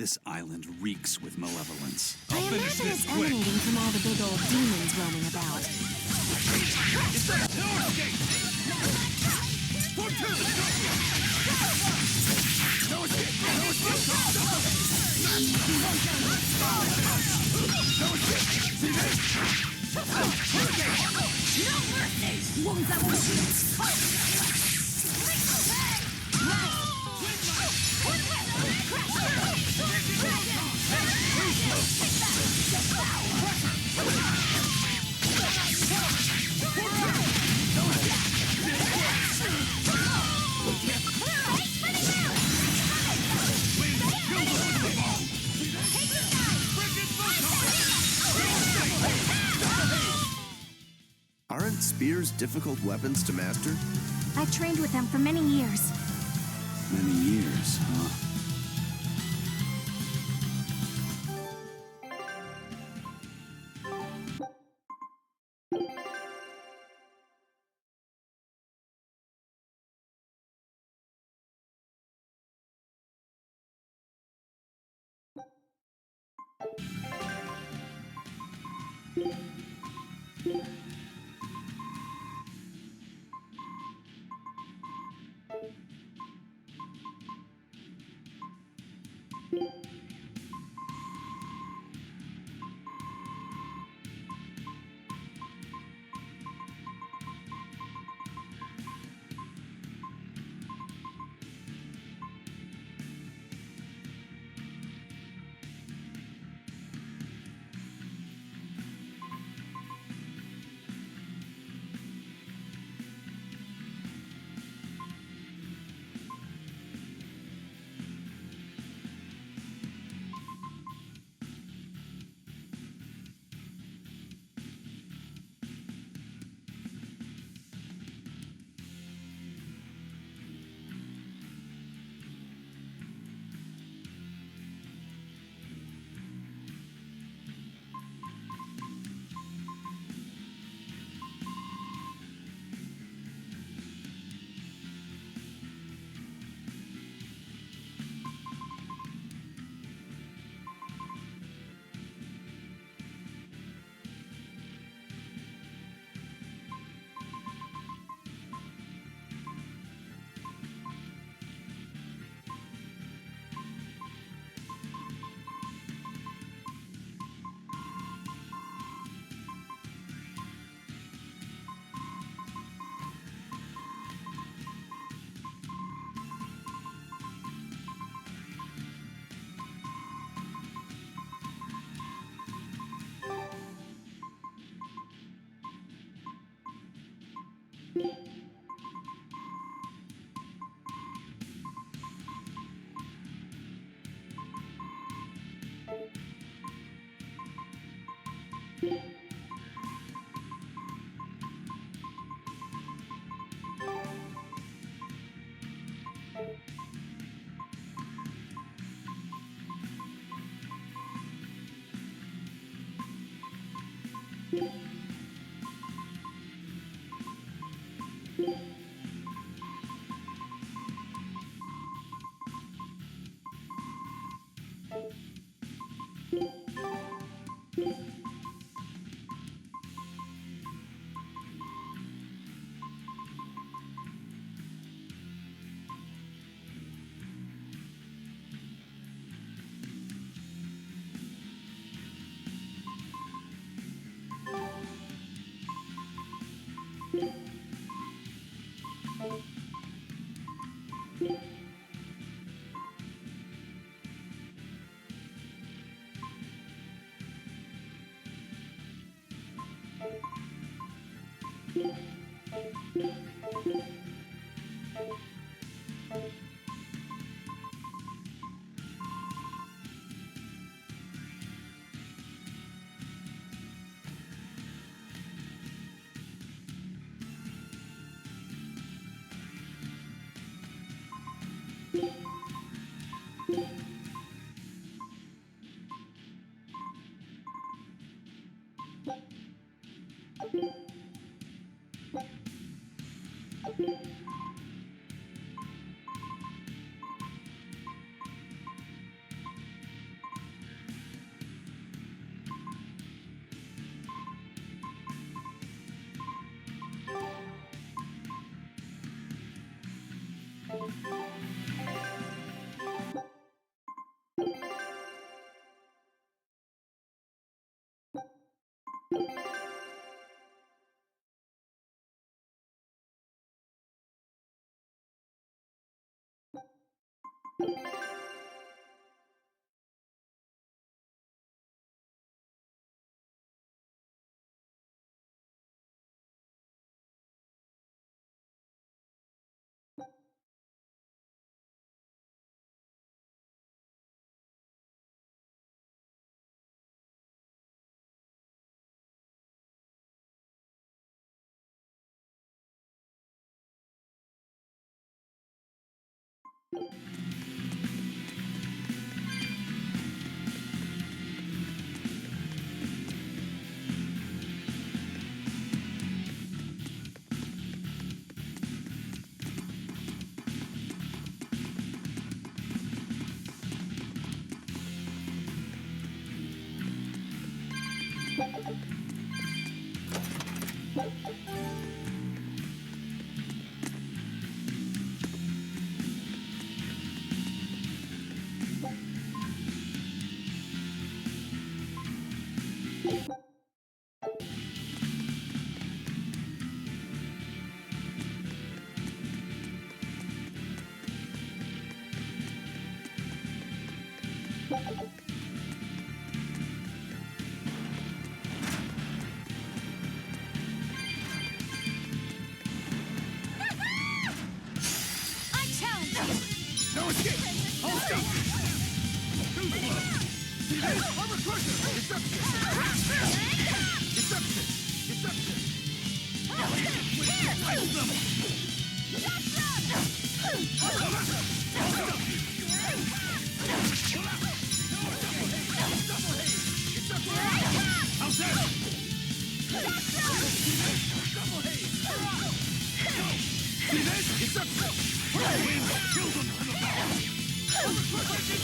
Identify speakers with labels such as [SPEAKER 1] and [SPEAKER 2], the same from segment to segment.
[SPEAKER 1] This island reeks with malevolence.
[SPEAKER 2] I imagine it's emanating from all the big old demons roaming about.
[SPEAKER 3] Aren't spears difficult weapons to master?
[SPEAKER 2] I trained with them for many years.
[SPEAKER 1] Many years, huh?
[SPEAKER 2] I challenge you!
[SPEAKER 3] No escape! Hold still! Too slow! See this? Armor crusher! Deception! Deception! Deception! Slice them! How's that? Double haze! See this? Deception! Wind! Kill them to the back! Armor crusher!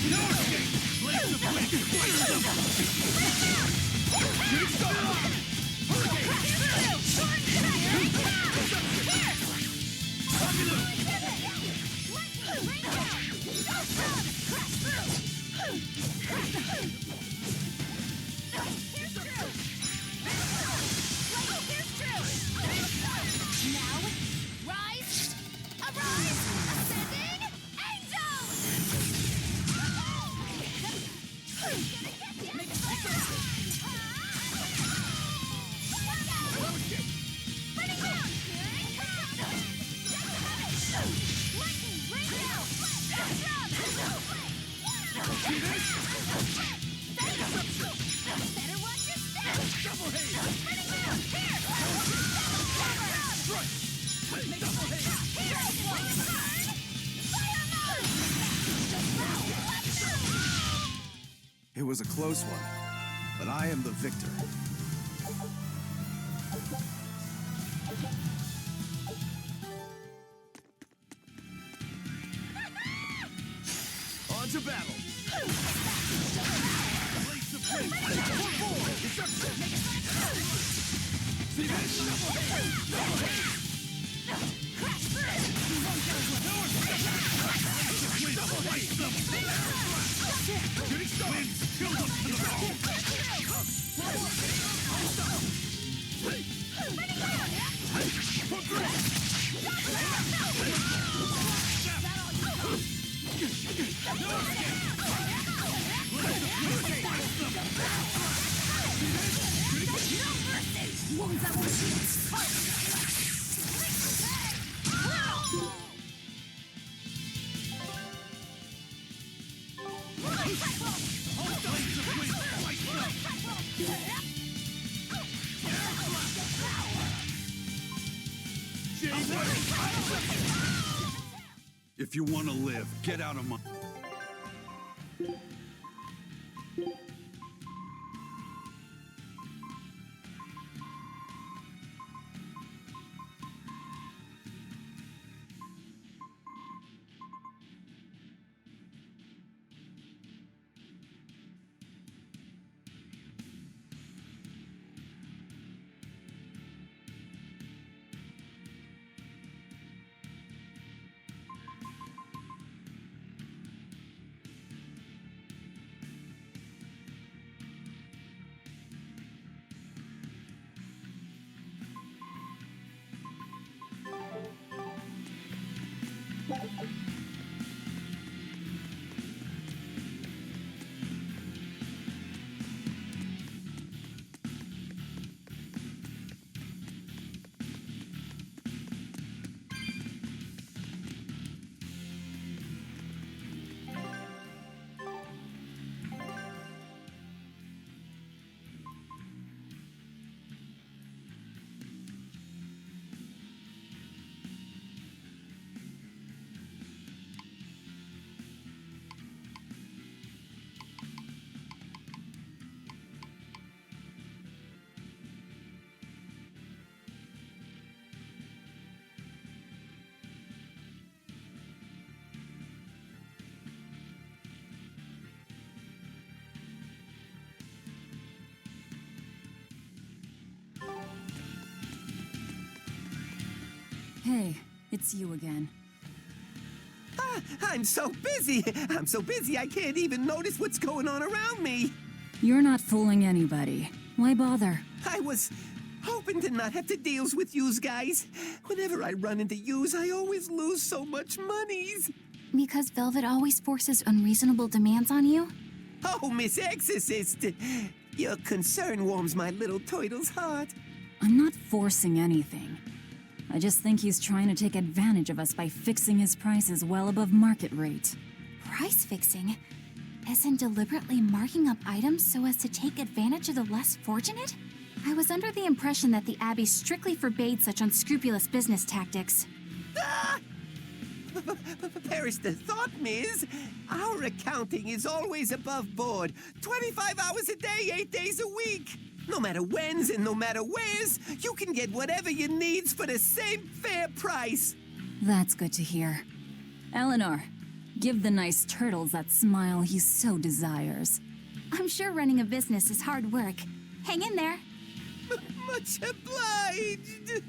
[SPEAKER 3] No escape! Blades of wind! Slice them! Shoot them!
[SPEAKER 2] Now, rise, arise, ascending angels! Better watch your step!
[SPEAKER 3] Double haze!
[SPEAKER 2] Spinning round! Here!
[SPEAKER 3] Strike! Double haze!
[SPEAKER 2] Here! Fire mode!
[SPEAKER 3] It was a close one, but I am the victor. On to battle! Blades of wind! Deception! See this? Double haze! Double haze!
[SPEAKER 2] Crash through!
[SPEAKER 3] Double haze! Shooting star! Winds! Kill them to the bone!
[SPEAKER 1] If you want to live, get out of my...
[SPEAKER 2] Hey, it's you again.
[SPEAKER 4] I'm so busy. I'm so busy I can't even notice what's going on around me.
[SPEAKER 2] You're not fooling anybody. Why bother?
[SPEAKER 4] I was hoping to not have to deal with yous guys. Whenever I run into yous, I always lose so much monies.
[SPEAKER 2] Because Velvet always forces unreasonable demands on you?
[SPEAKER 4] Oh, Miss Exorcist, your concern warms my little turtle's heart.
[SPEAKER 2] I'm not forcing anything. I just think he's trying to take advantage of us by fixing his prices well above market rate.
[SPEAKER 5] Price fixing? As in deliberately marking up items so as to take advantage of the less fortunate? I was under the impression that the Abbey strictly forbade such unscrupulous business tactics.
[SPEAKER 4] Ah! Perish the thought, Miss. Our accounting is always above board. 25 hours a day, 8 days a week. No matter whens and no matter wheres, you can get whatever you needs for the same fair price.
[SPEAKER 2] That's good to hear. Eleanor, give the nice turtles that smile he so desires.
[SPEAKER 5] I'm sure running a business is hard work. Hang in there.
[SPEAKER 4] Much obliged.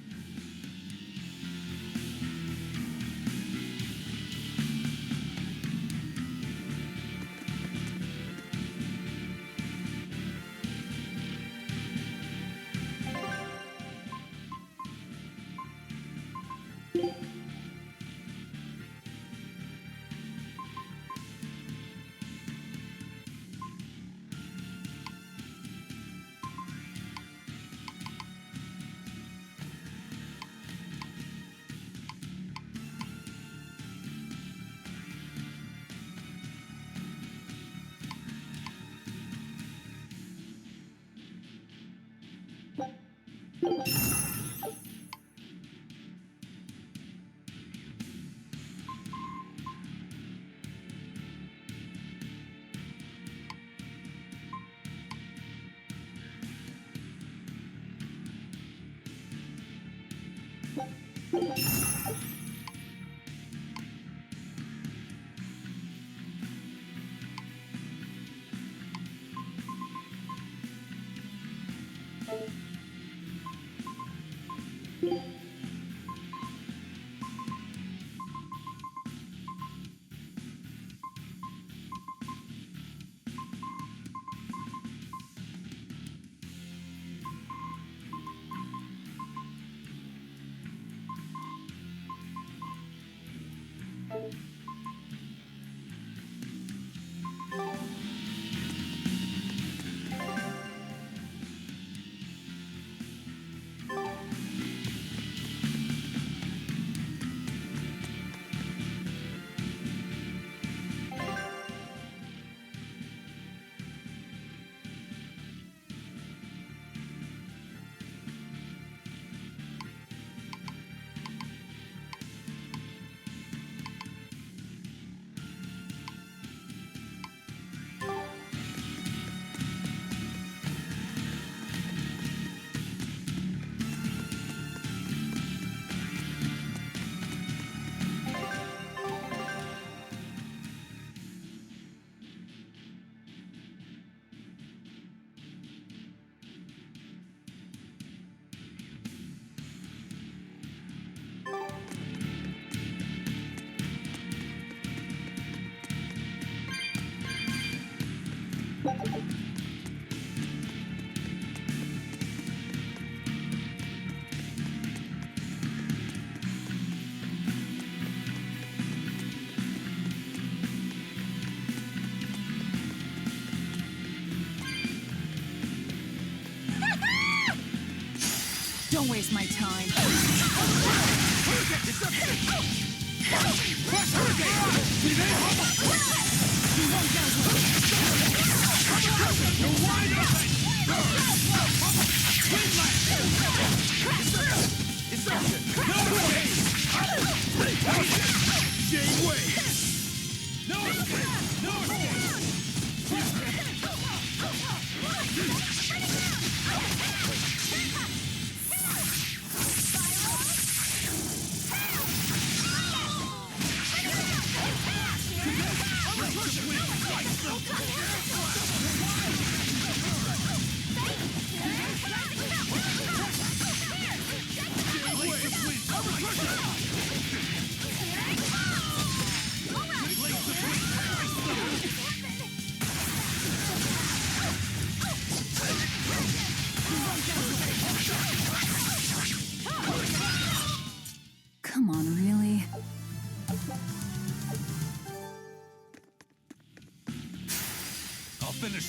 [SPEAKER 2] Don't waste my time.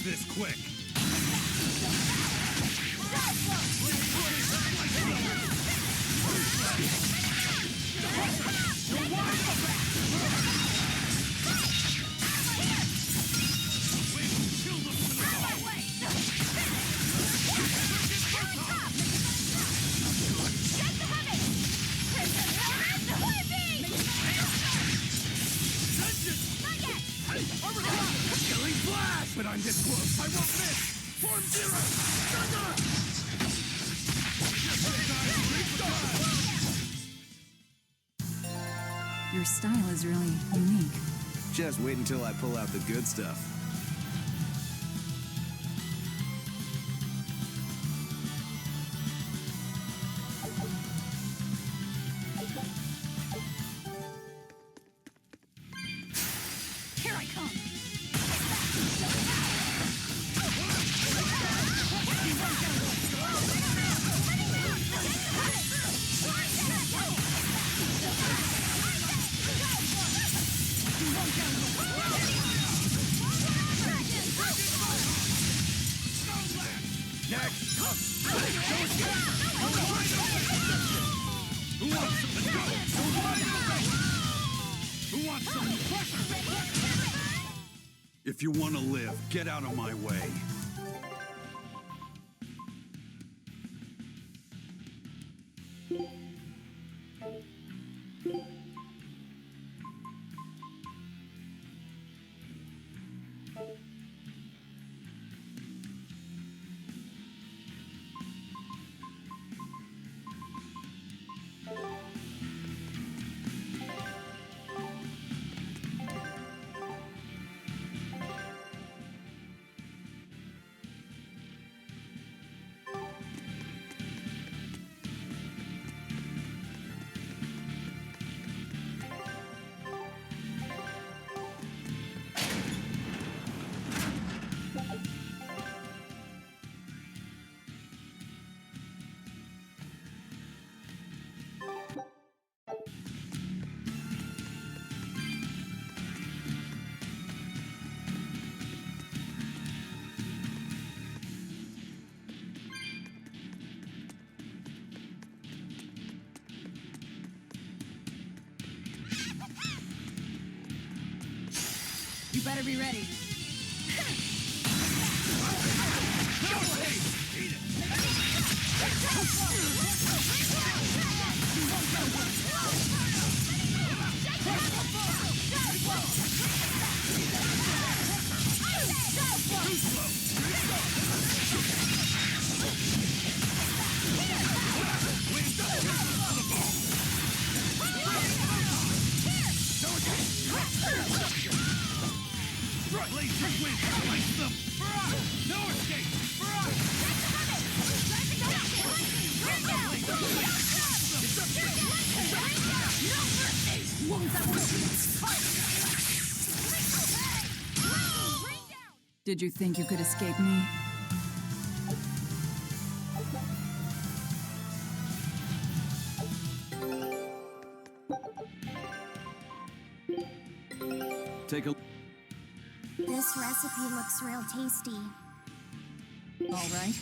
[SPEAKER 1] this quick.
[SPEAKER 3] Killing flash! But I'm this close, I won't miss! Form zero! Thunder!
[SPEAKER 2] Your style is really unique.
[SPEAKER 6] Just wait until I pull out the good stuff.
[SPEAKER 5] Here I come!
[SPEAKER 3] Next! Who wants some? Let's go! Who wants some pressure?
[SPEAKER 1] If you want to live, get out of my way.
[SPEAKER 2] You better be ready.
[SPEAKER 3] No escape!
[SPEAKER 2] Did you think you could escape me?
[SPEAKER 6] Take a...
[SPEAKER 5] This recipe looks real tasty.
[SPEAKER 2] All right.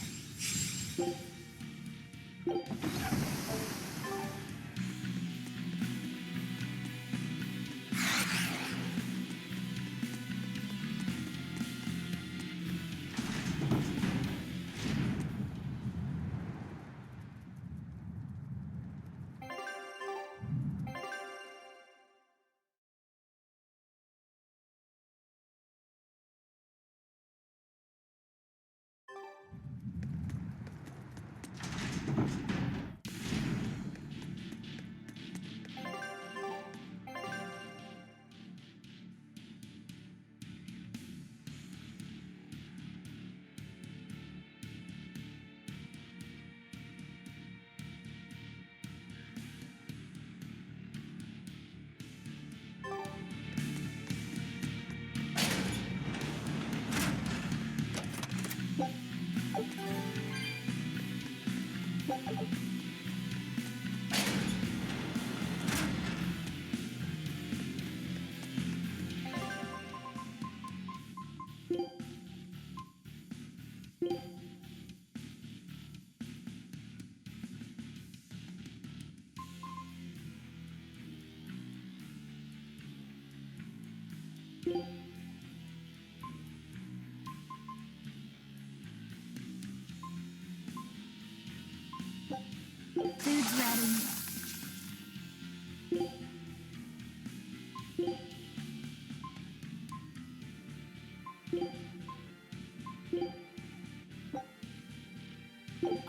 [SPEAKER 5] Food's ready.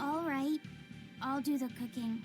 [SPEAKER 5] All right, I'll do the cooking.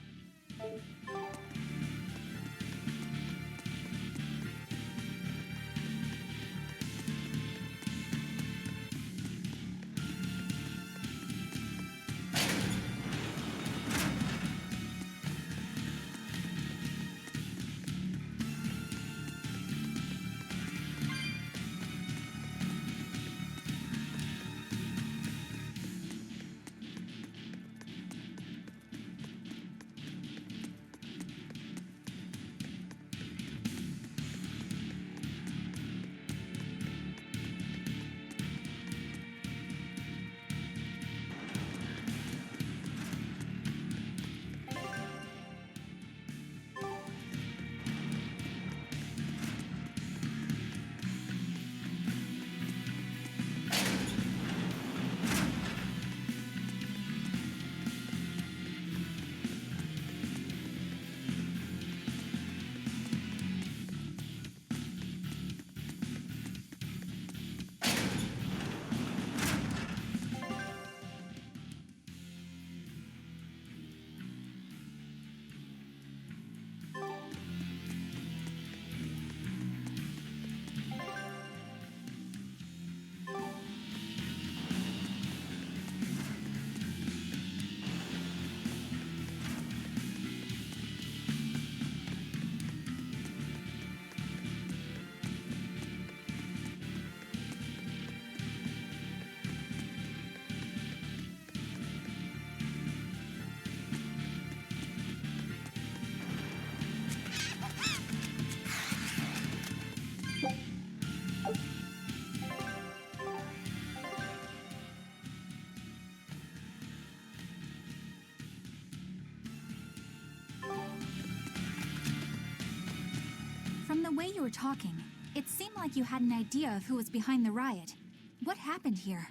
[SPEAKER 5] From the way you were talking, it seemed like you had an idea of who was behind the riot. What happened here?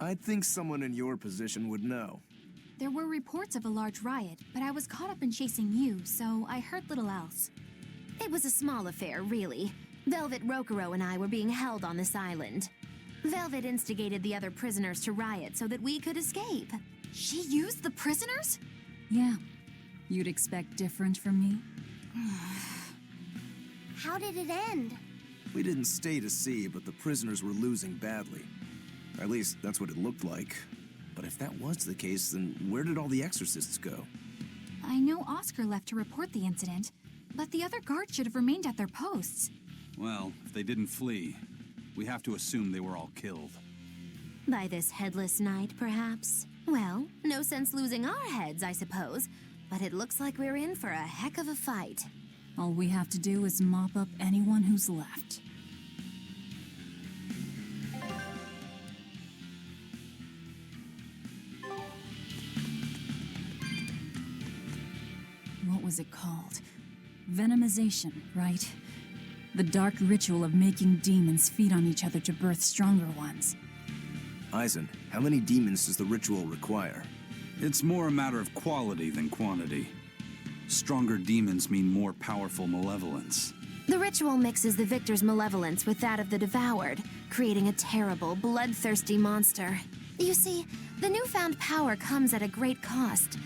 [SPEAKER 6] I'd think someone in your position would know.
[SPEAKER 5] There were reports of a large riot, but I was caught up in chasing you, so I heard little else.
[SPEAKER 7] It was a small affair, really. Velvet Rokuro and I were being held on this island. Velvet instigated the other prisoners to riot so that we could escape.
[SPEAKER 5] She used the prisoners?
[SPEAKER 2] Yeah. You'd expect different from me?
[SPEAKER 7] How did it end?
[SPEAKER 6] We didn't stay to see, but the prisoners were losing badly. At least, that's what it looked like. But if that was the case, then where did all the exorcists go?
[SPEAKER 5] I know Oscar left to report the incident, but the other guards should have remained at their posts.
[SPEAKER 1] Well, if they didn't flee, we have to assume they were all killed.
[SPEAKER 7] By this headless knight, perhaps? Well, no sense losing our heads, I suppose. But it looks like we're in for a heck of a fight.
[SPEAKER 2] All we have to do is mop up anyone who's left. What was it called? Venomization, right? The dark ritual of making demons feed on each other to birth stronger ones.
[SPEAKER 6] Eisen, how many demons does the ritual require?
[SPEAKER 1] It's more a matter of quality than quantity. Stronger demons mean more powerful malevolence.
[SPEAKER 7] The ritual mixes the victor's malevolence with that of the devoured, creating a terrible, bloodthirsty monster. You see, the newfound power comes at a great cost.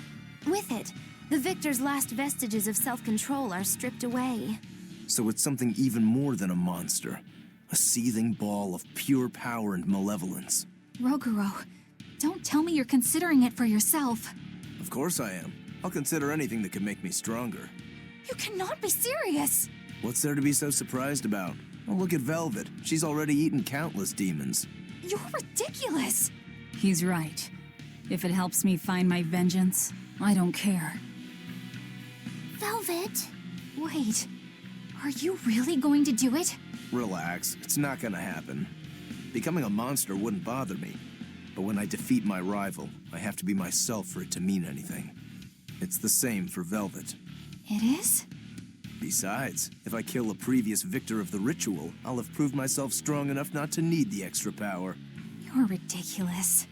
[SPEAKER 7] With it, the victor's last vestiges of self-control are stripped away.
[SPEAKER 6] So it's something even more than a monster. A seething ball of pure power and malevolence.
[SPEAKER 5] Roguro, don't tell me you're considering it for yourself.
[SPEAKER 6] Of course I am. I'll consider anything that can make me stronger.
[SPEAKER 5] You cannot be serious!
[SPEAKER 6] What's there to be so surprised about? Well, look at Velvet. She's already eaten countless demons.
[SPEAKER 5] You're ridiculous!
[SPEAKER 2] He's right. If it helps me find my vengeance, I don't care.
[SPEAKER 5] Velvet! Wait, are you really going to do it?
[SPEAKER 6] Relax, it's not gonna happen. Becoming a monster wouldn't bother me. But when I defeat my rival, I have to be myself for it to mean anything. It's the same for Velvet.
[SPEAKER 5] It is?
[SPEAKER 6] Besides, if I kill a previous victor of the ritual, I'll have proved myself strong enough not to need the extra power.
[SPEAKER 5] You're ridiculous.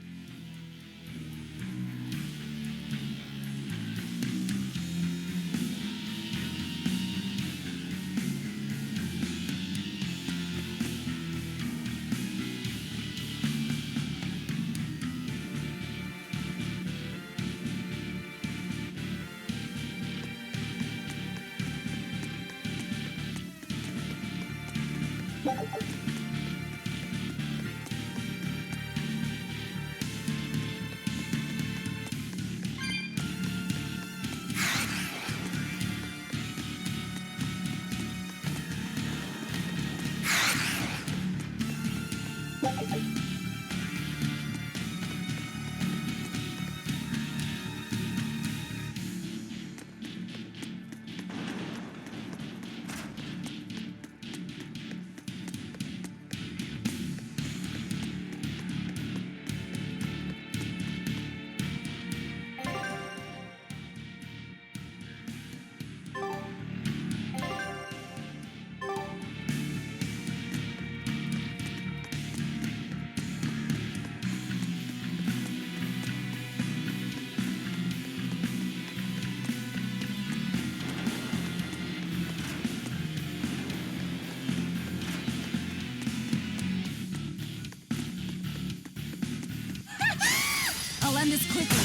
[SPEAKER 2] I'll end this quickly.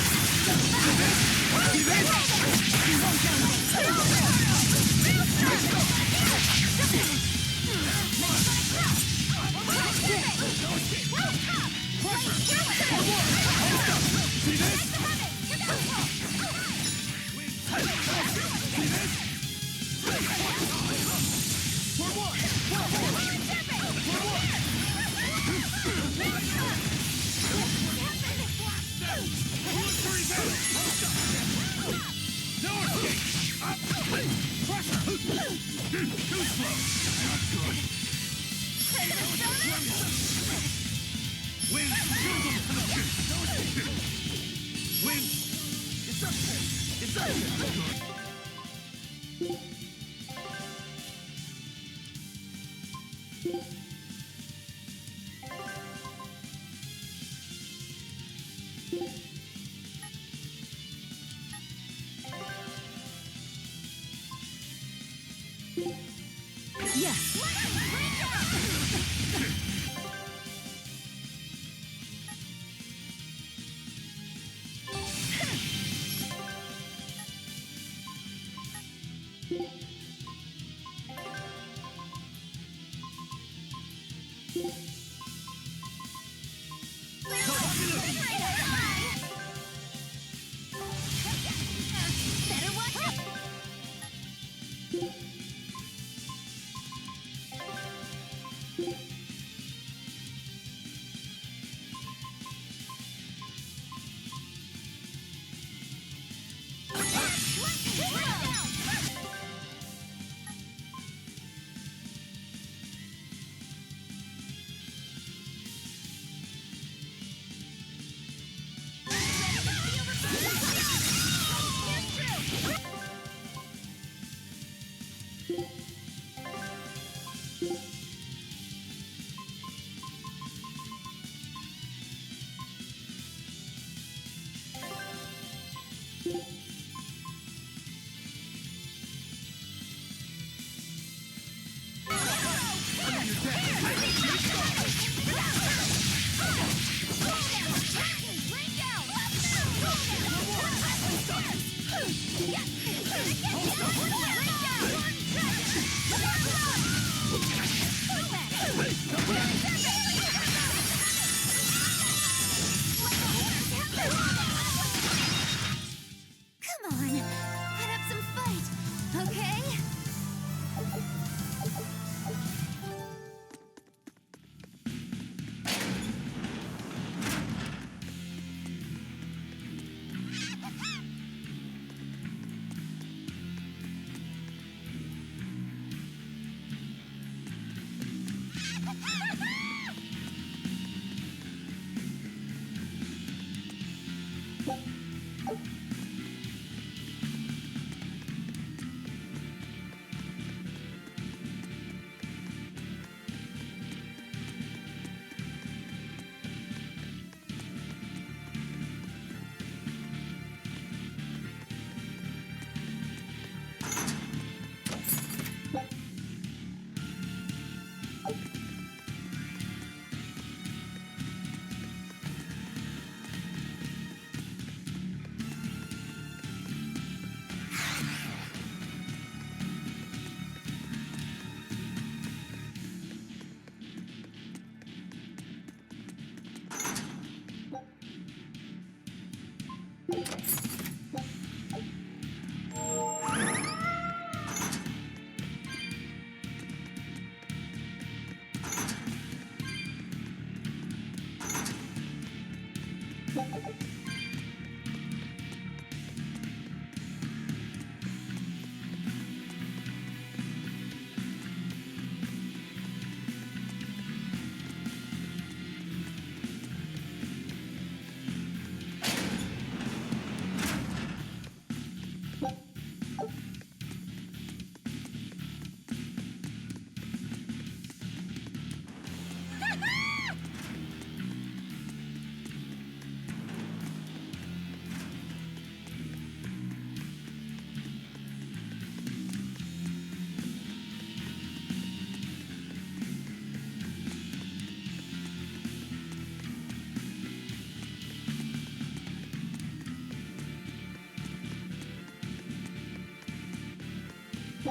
[SPEAKER 5] The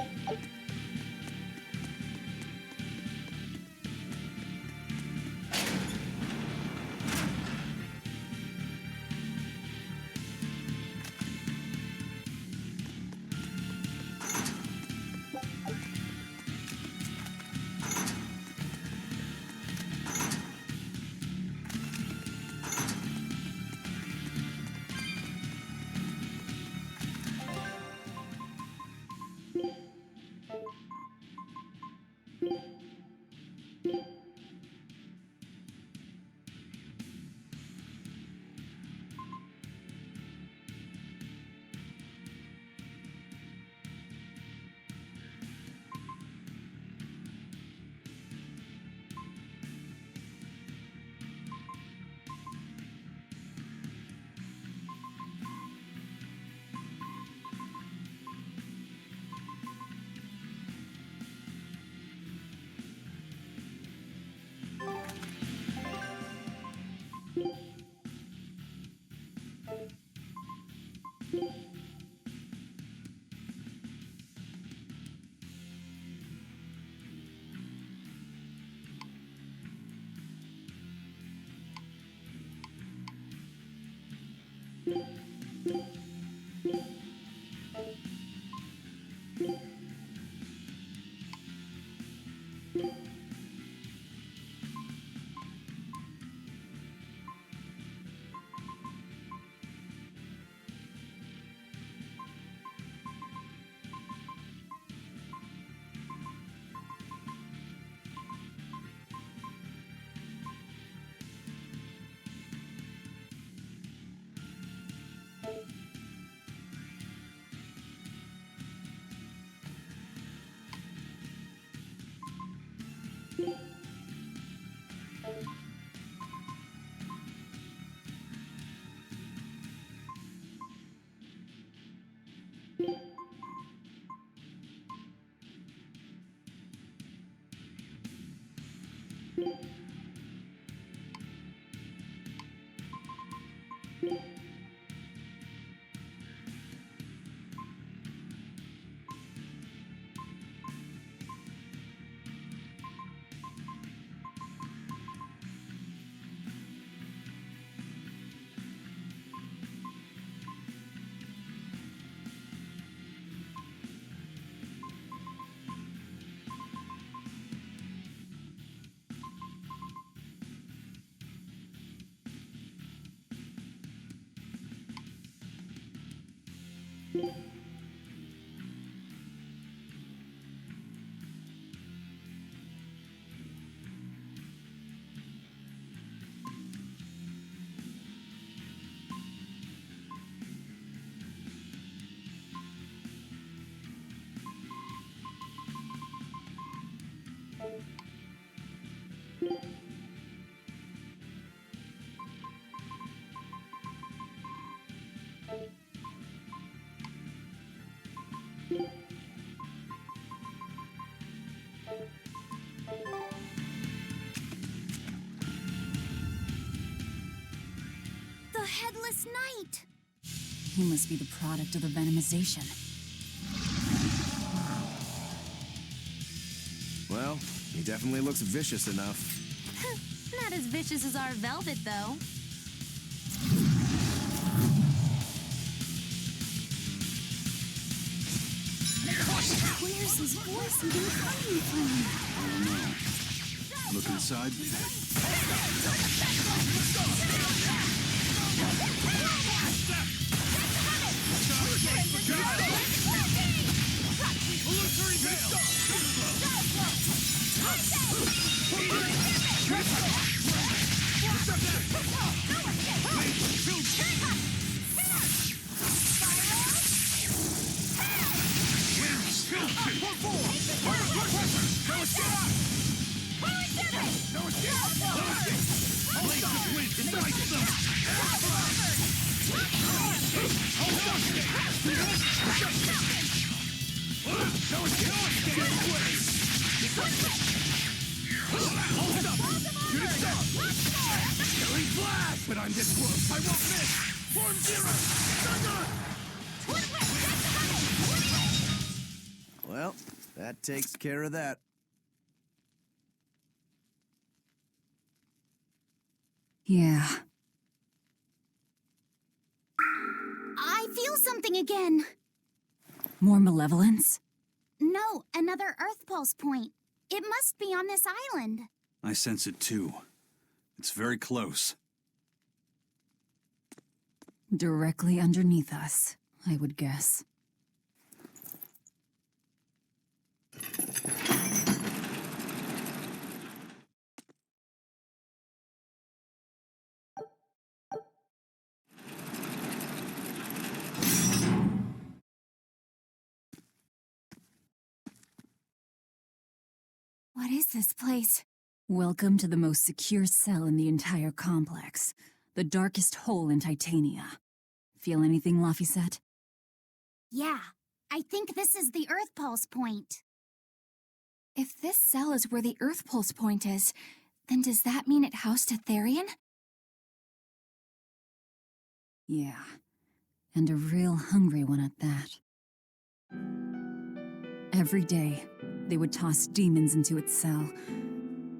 [SPEAKER 5] Headless Knight!
[SPEAKER 2] He must be the product of the venomization.
[SPEAKER 6] Well, he definitely looks vicious enough.
[SPEAKER 7] Not as vicious as our Velvet, though.
[SPEAKER 2] Where's his voice even coming from?
[SPEAKER 1] I don't know. Look inside.
[SPEAKER 3] But I'm this close. I won't miss. Form zero. Thunder!
[SPEAKER 6] Well, that takes care of that.
[SPEAKER 2] Yeah.
[SPEAKER 5] I feel something again.
[SPEAKER 2] More malevolence?
[SPEAKER 5] No, another Earth Pulse point. It must be on this island.
[SPEAKER 1] I sense it too. It's very close.
[SPEAKER 2] Directly underneath us, I would guess.
[SPEAKER 5] What is this place?
[SPEAKER 2] Welcome to the most secure cell in the entire complex. The darkest hole in Titania. Feel anything, Laphicet?
[SPEAKER 5] Yeah, I think this is the Earth Pulse point. If this cell is where the Earth Pulse point is, then does that mean it housed a Therian?
[SPEAKER 2] Yeah. And a real hungry one at that. Every day, they would toss demons into its cell.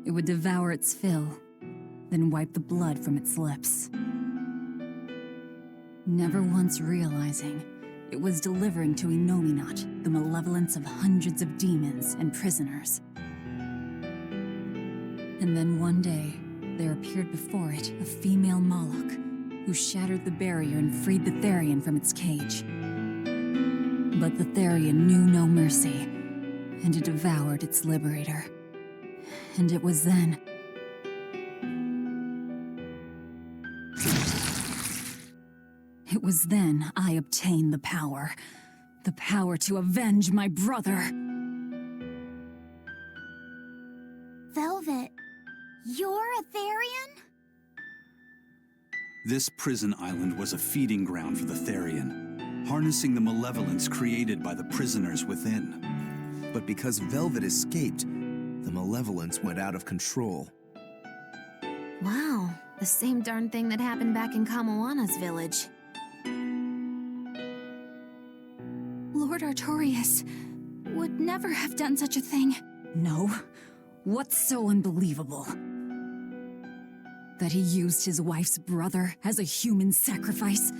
[SPEAKER 2] It would devour its fill, then wipe the blood from its lips. Never once realizing, it was delivering to Inominat the malevolence of hundreds of demons and prisoners. And then one day, there appeared before it a female Moloch, who shattered the barrier and freed the Therian from its cage. But the Therian knew no mercy, and it devoured its liberator. And it was then... It was then I obtained the power. The power to avenge my brother.
[SPEAKER 5] Velvet, you're a Therian?
[SPEAKER 1] This prison island was a feeding ground for the Therian, harnessing the malevolence created by the prisoners within.
[SPEAKER 6] But because Velvet escaped, the malevolence went out of control.
[SPEAKER 7] Wow, the same darn thing that happened back in Kamoana's village.
[SPEAKER 5] Lord Artorias would never have done such a thing.
[SPEAKER 2] No? What's so unbelievable? That he used his wife's brother as a human sacrifice?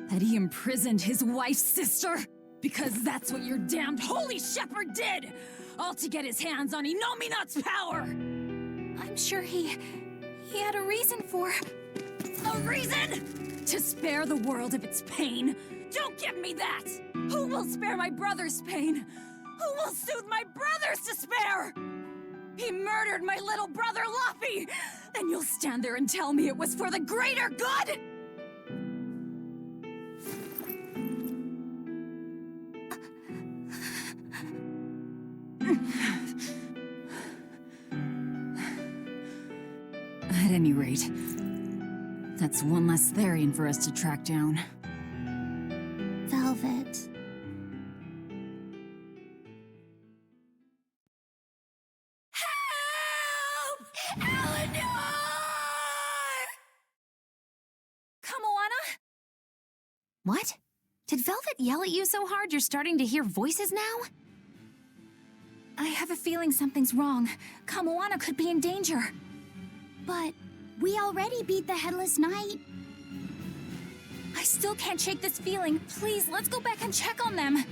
[SPEAKER 2] That he imprisoned his wife's sister? Because that's what your damned holy shepherd did! All to get his hands on Inominat's power!
[SPEAKER 5] I'm sure he had a reason for...
[SPEAKER 2] A reason? To spare the world of its pain? Don't give me that! Who will spare my brother's pain? Who will soothe my brother's despair? He murdered my little brother Luffy! And you'll stand there and tell me it was for the greater good? At any rate, that's one less Therian for us to track down.
[SPEAKER 5] Velvet.
[SPEAKER 2] Help! Eleanor!
[SPEAKER 5] Kamoana?
[SPEAKER 7] What? Did Velvet yell at you so hard you're starting to hear voices now?
[SPEAKER 5] I have a feeling something's wrong. Kamoana could be in danger. But we already beat the Headless Knight. I still can't shake this feeling. Please, let's go back and check on them.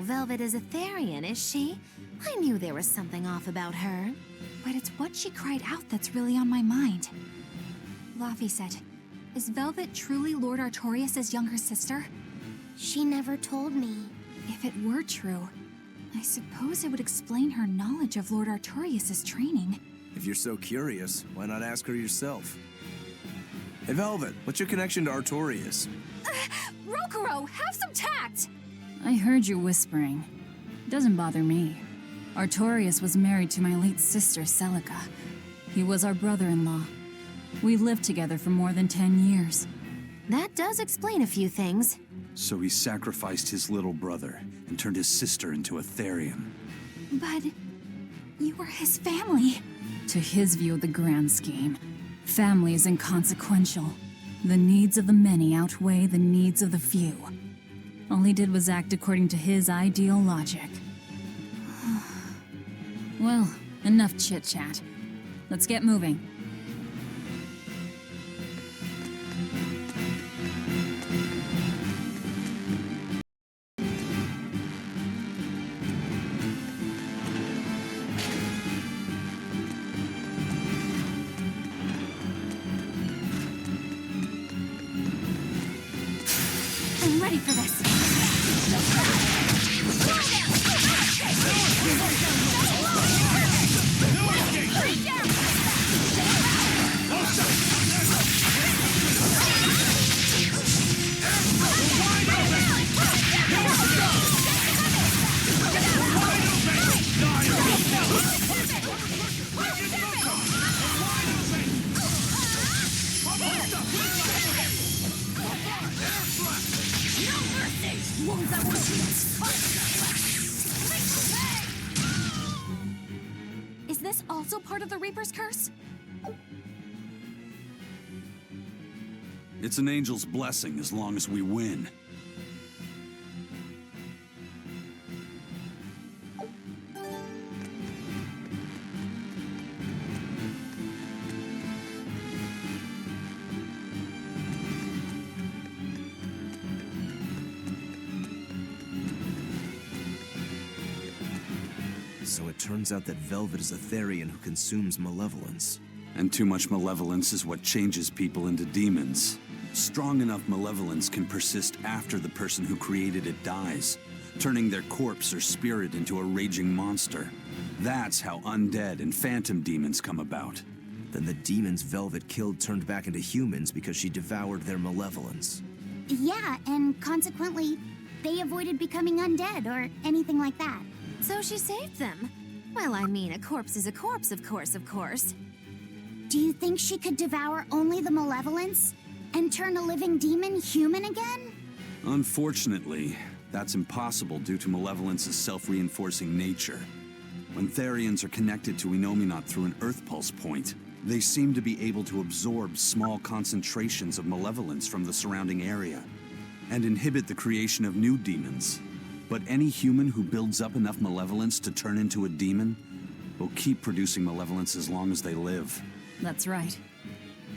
[SPEAKER 7] Velvet is a Therian, is she? I knew there was something off about her.
[SPEAKER 5] But it's what she cried out that's really on my mind. Laphicet, is Velvet truly Lord Artorias' younger sister?
[SPEAKER 7] She never told me.
[SPEAKER 5] If it were true, I suppose it would explain her knowledge of Lord Artorias' training.
[SPEAKER 6] If you're so curious, why not ask her yourself? Hey, Velvet, what's your connection to Artorias?
[SPEAKER 5] Rokuro, have some tact!
[SPEAKER 2] I heard you whispering. Doesn't bother me. Artorias was married to my late sister, Celica. He was our brother-in-law. We lived together for more than 10 years.
[SPEAKER 7] That does explain a few things.
[SPEAKER 1] So he sacrificed his little brother and turned his sister into a Therian.
[SPEAKER 5] But you were his family.
[SPEAKER 2] To his view of the grand scheme, family is inconsequential. The needs of the many outweigh the needs of the few. All he did was act according to his ideal logic. Well, enough chit-chat. Let's get moving.
[SPEAKER 5] I'm ready for this. Is this also part of the Reaper's curse?
[SPEAKER 1] It's an angel's blessing as long as we win.
[SPEAKER 6] So it turns out that Velvet is a Therian who consumes malevolence.
[SPEAKER 1] And too much malevolence is what changes people into demons. Strong enough malevolence can persist after the person who created it dies, turning their corpse or spirit into a raging monster. That's how undead and phantom demons come about.
[SPEAKER 6] Then the demons Velvet killed turned back into humans because she devoured their malevolence.
[SPEAKER 8] Yeah, and consequently, they avoided becoming undead or anything like that.
[SPEAKER 7] So she saved them. Well, I mean, a corpse is a corpse, of course.
[SPEAKER 8] Do you think she could devour only the malevolence and turn a living demon human again?
[SPEAKER 1] Unfortunately, that's impossible due to malevolence's self-reinforcing nature. When Therians are connected to Enominat through an Earth Pulse point, they seem to be able to absorb small concentrations of malevolence from the surrounding area and inhibit the creation of new demons. But any human who builds up enough malevolence to turn into a demon will keep producing malevolence as long as they live.
[SPEAKER 2] That's right.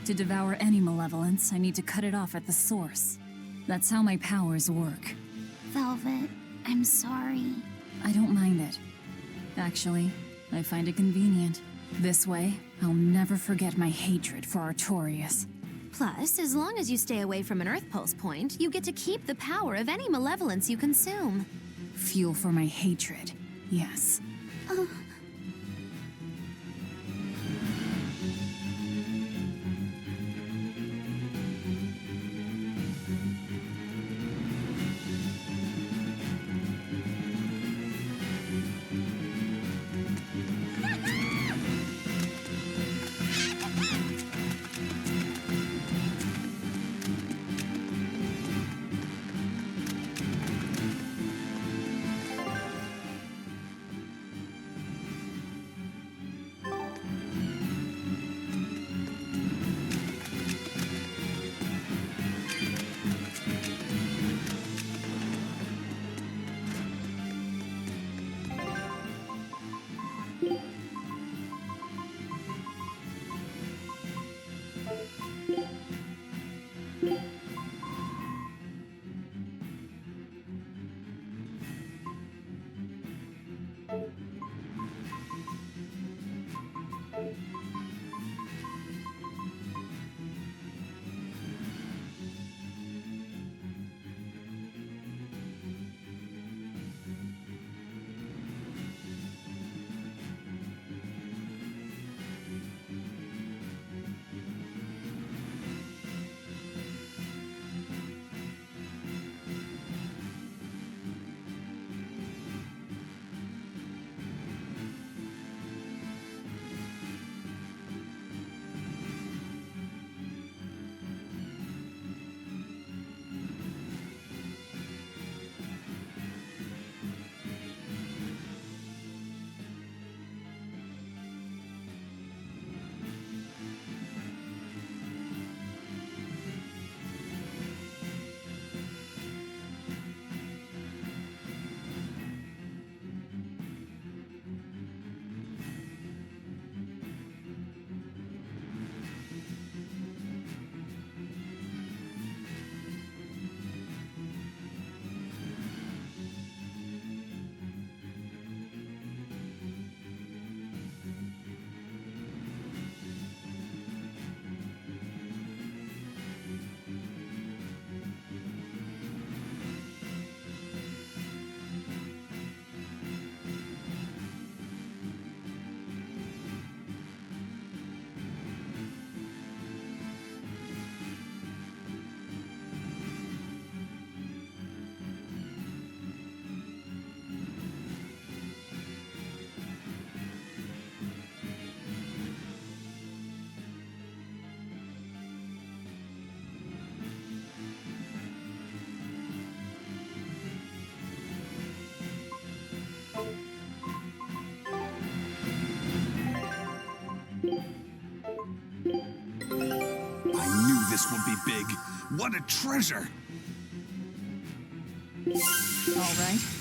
[SPEAKER 2] To devour any malevolence, I need to cut it off at the source. That's how my powers work.
[SPEAKER 8] Velvet, I'm sorry.
[SPEAKER 2] I don't mind it. Actually, I find it convenient. This way, I'll never forget my hatred for Artorias.
[SPEAKER 7] Plus, as long as you stay away from an Earth Pulse point, you get to keep the power of any malevolence you consume.
[SPEAKER 2] Fuel for my hatred, yes.
[SPEAKER 1] this would be big. What a treasure!
[SPEAKER 2] All right.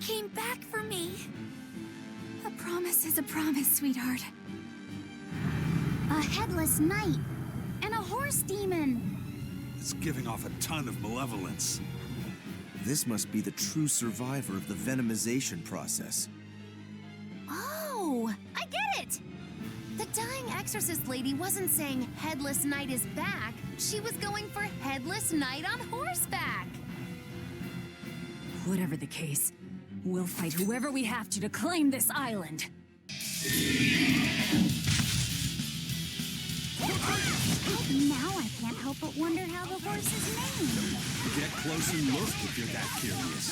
[SPEAKER 5] came back for me. A promise is a promise, sweetheart.
[SPEAKER 8] A headless knight and a horse demon.
[SPEAKER 1] It's giving off a ton of malevolence.
[SPEAKER 6] This must be the true survivor of the venomization process.
[SPEAKER 7] Oh, I get it! The dying exorcist lady wasn't saying Headless Knight is back. She was going for Headless Knight on horseback.
[SPEAKER 2] Whatever the case, we'll fight whoever we have to claim this island.
[SPEAKER 8] Now I can't help but wonder how the horse is named.
[SPEAKER 1] Get close and look if you're that curious.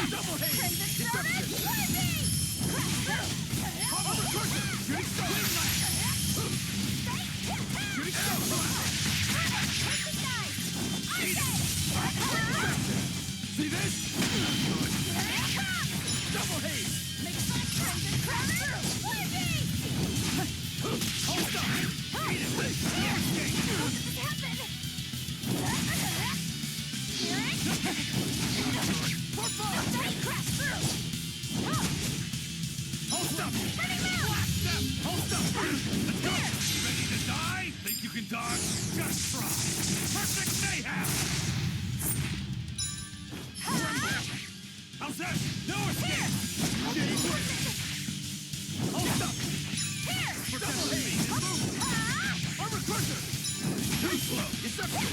[SPEAKER 3] Double haze! See this? Double haze! Hold up! Eat it! Hold up! Hold up! Let's go! Ready to die? Think you can dodge? Just try! Perfect mayhem! How's that? No escape! Hold up! Double haze! Armor crusher! Too slow! Deception!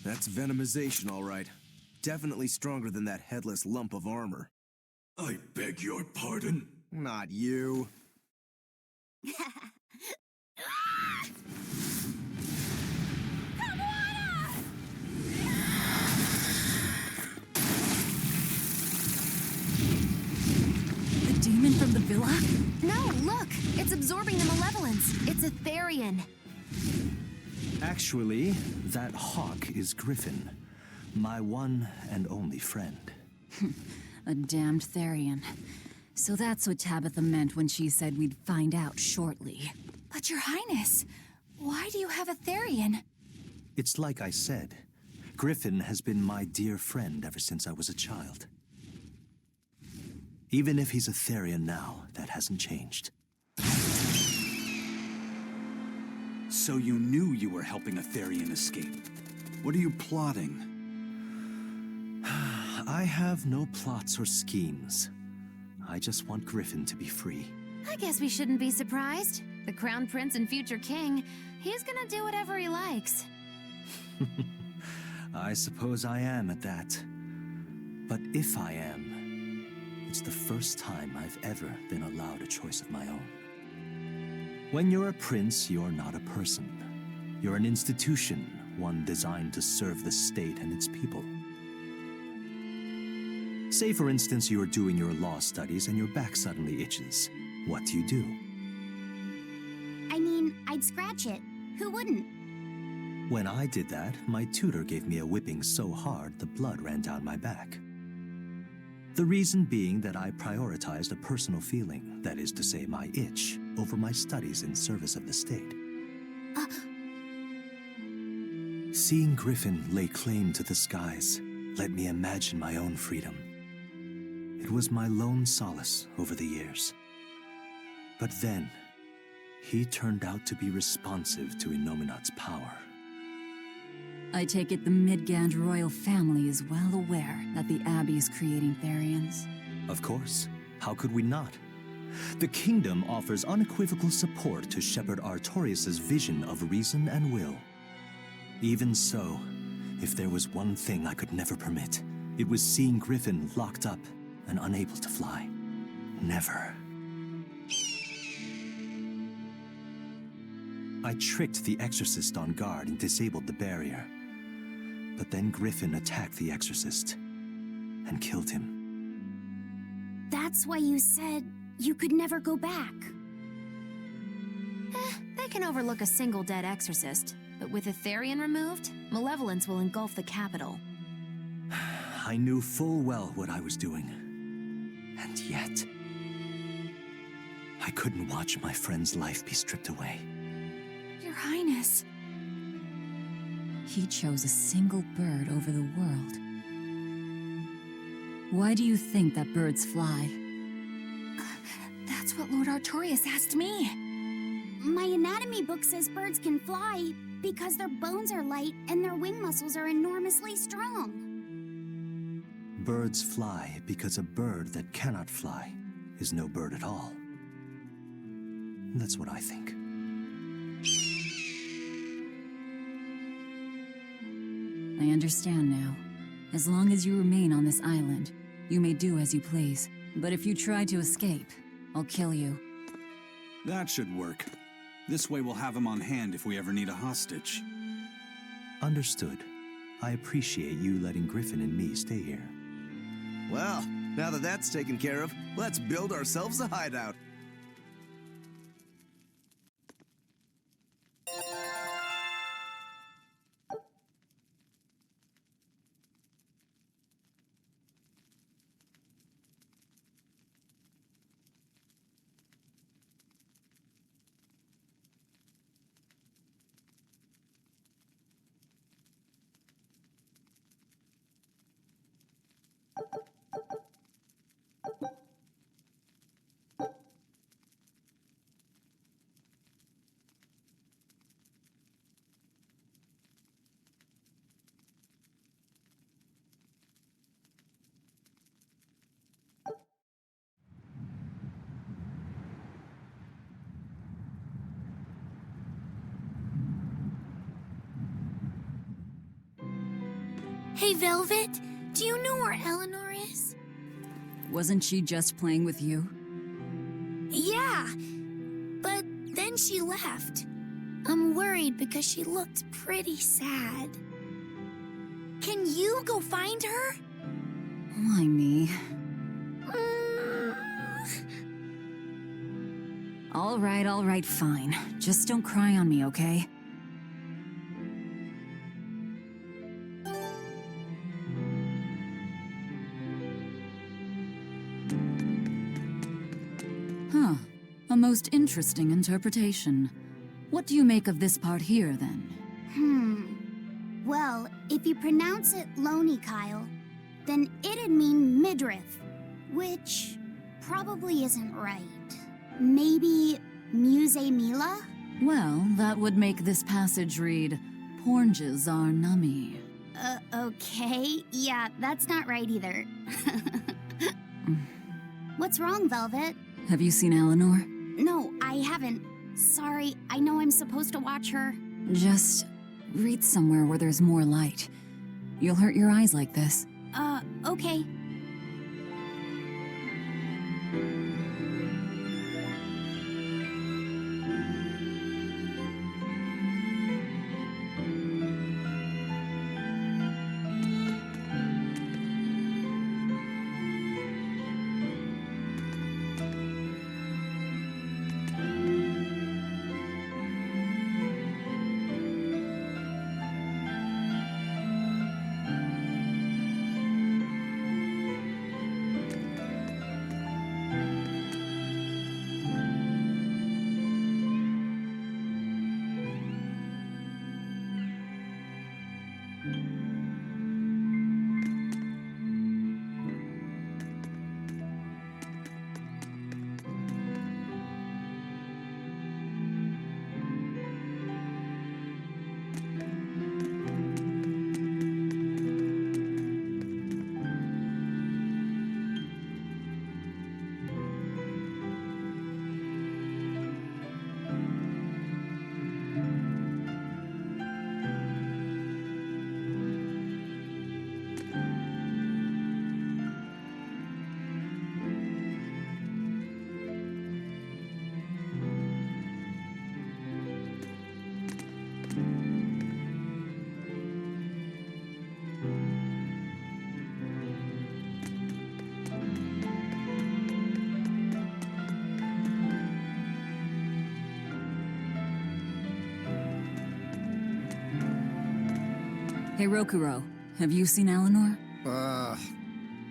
[SPEAKER 6] That's venomization, all right. Definitely stronger than that headless lump of armor.
[SPEAKER 1] I beg your pardon?
[SPEAKER 6] Not you.
[SPEAKER 2] The demon from the villa?
[SPEAKER 7] No, look! It's absorbing the malevolence. It's a Therian.
[SPEAKER 9] Actually, that hawk is Griffin, my one and only friend.
[SPEAKER 2] A damned Therian. So that's what Tabitha meant when she said we'd find out shortly.
[SPEAKER 5] But Your Highness, why do you have a Therian?
[SPEAKER 9] It's like I said, Griffin has been my dear friend ever since I was a child. Even if he's a Therian now, that hasn't changed.
[SPEAKER 1] So you knew you were helping a Therian escape. What are you plotting?
[SPEAKER 9] I have no plots or schemes. I just want Griffin to be free.
[SPEAKER 7] I guess we shouldn't be surprised. The Crown Prince and future king, he's gonna do whatever he likes.
[SPEAKER 9] I suppose I am at that. But if I am, it's the first time I've ever been allowed a choice of my own. When you're a prince, you're not a person. You're an institution, one designed to serve the state and its people. Say, for instance, you're doing your law studies and your back suddenly itches. What do?
[SPEAKER 8] I mean, I'd scratch it. Who wouldn't?
[SPEAKER 9] When I did that, my tutor gave me a whipping so hard the blood ran down my back. The reason being that I prioritized a personal feeling, that is to say my itch, over my studies in service of the state. Seeing Griffin lay claim to the skies let me imagine my own freedom. It was my lone solace over the years. But then, he turned out to be responsive to Innominat's power.
[SPEAKER 2] I take it the Midgand royal family is well aware that the Abbey is creating Therians.
[SPEAKER 9] Of course. How could we not? The kingdom offers unequivocal support to Shepherd Artorius' vision of reason and will. Even so, if there was one thing I could never permit, it was seeing Griffin locked up and unable to fly. Never. I tricked the Exorcist on guard and disabled the barrier. But then Griffin attacked the Exorcist and killed him.
[SPEAKER 8] That's why you said you could never go back.
[SPEAKER 7] They can overlook a single dead exorcist, but with a Therian removed, malevolence will engulf the capital.
[SPEAKER 9] I knew full well what I was doing. And yet, I couldn't watch my friend's life be stripped away.
[SPEAKER 7] Your Highness.
[SPEAKER 2] He chose a single bird over the world. Why do you think that birds fly?
[SPEAKER 7] That's what Lord Artorius asked me.
[SPEAKER 8] My anatomy book says birds can fly because their bones are light and their wing muscles are enormously strong.
[SPEAKER 9] Birds fly because a bird that cannot fly is no bird at all. That's what I think.
[SPEAKER 2] I understand now. As long as you remain on this island, you may do as you please. But if you try to escape, I'll kill you.
[SPEAKER 1] That should work. This way we'll have him on hand if we ever need a hostage.
[SPEAKER 9] Understood. I appreciate you letting Griffin and me stay here.
[SPEAKER 6] Well, now that that's taken care of, let's build ourselves a hideout.
[SPEAKER 8] Hey, Velvet, do you know where Eleanor is?
[SPEAKER 2] Wasn't she just playing with you?
[SPEAKER 8] Yeah, but then she left. I'm worried because she looked pretty sad. Can you go find her?
[SPEAKER 2] Why me? All right, fine. Just don't cry on me, okay? Huh. A most interesting interpretation. What do you make of this part here, then?
[SPEAKER 8] Well, if you pronounce it Loney Kyle, then it'd mean midriff, which probably isn't right. Maybe Muse Mila?
[SPEAKER 2] Well, that would make this passage read, Pornges are nummy.
[SPEAKER 8] Okay. Yeah, that's not right either. What's wrong, Velvet?
[SPEAKER 2] Have you seen Eleanor?
[SPEAKER 8] No, I haven't. Sorry, I know I'm supposed to watch her.
[SPEAKER 2] Just read somewhere where there's more light. You'll hurt your eyes like this.
[SPEAKER 8] Okay.
[SPEAKER 2] Hey, Rokuro, have you seen Eleanor?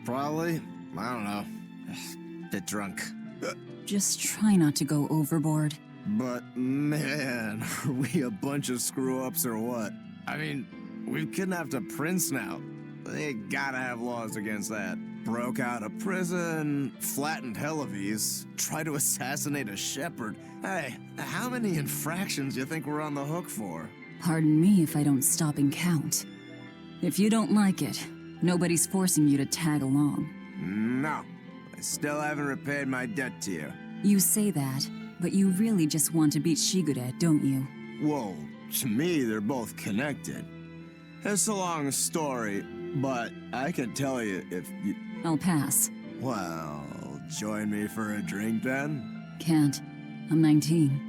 [SPEAKER 6] Probably. I don't know. Bit drunk.
[SPEAKER 2] Just try not to go overboard.
[SPEAKER 6] But man, are we a bunch of screw-ups or what? I mean, we've kidnapped a prince now. They gotta have laws against that. Broke out of prison, flattened Helives, tried to assassinate a shepherd. Hey, how many infractions do you think we're on the hook for?
[SPEAKER 2] Pardon me if I don't stop and count. If you don't like it, nobody's forcing you to tag along.
[SPEAKER 6] No, I still haven't repaid my debt to you.
[SPEAKER 2] You say that, but you really just want to beat Shigure, don't you?
[SPEAKER 6] Whoa, to me, they're both connected. It's a long story, but I can tell you if you...
[SPEAKER 2] I'll pass.
[SPEAKER 6] Well, join me for a drink then?
[SPEAKER 2] Can't. I'm 19.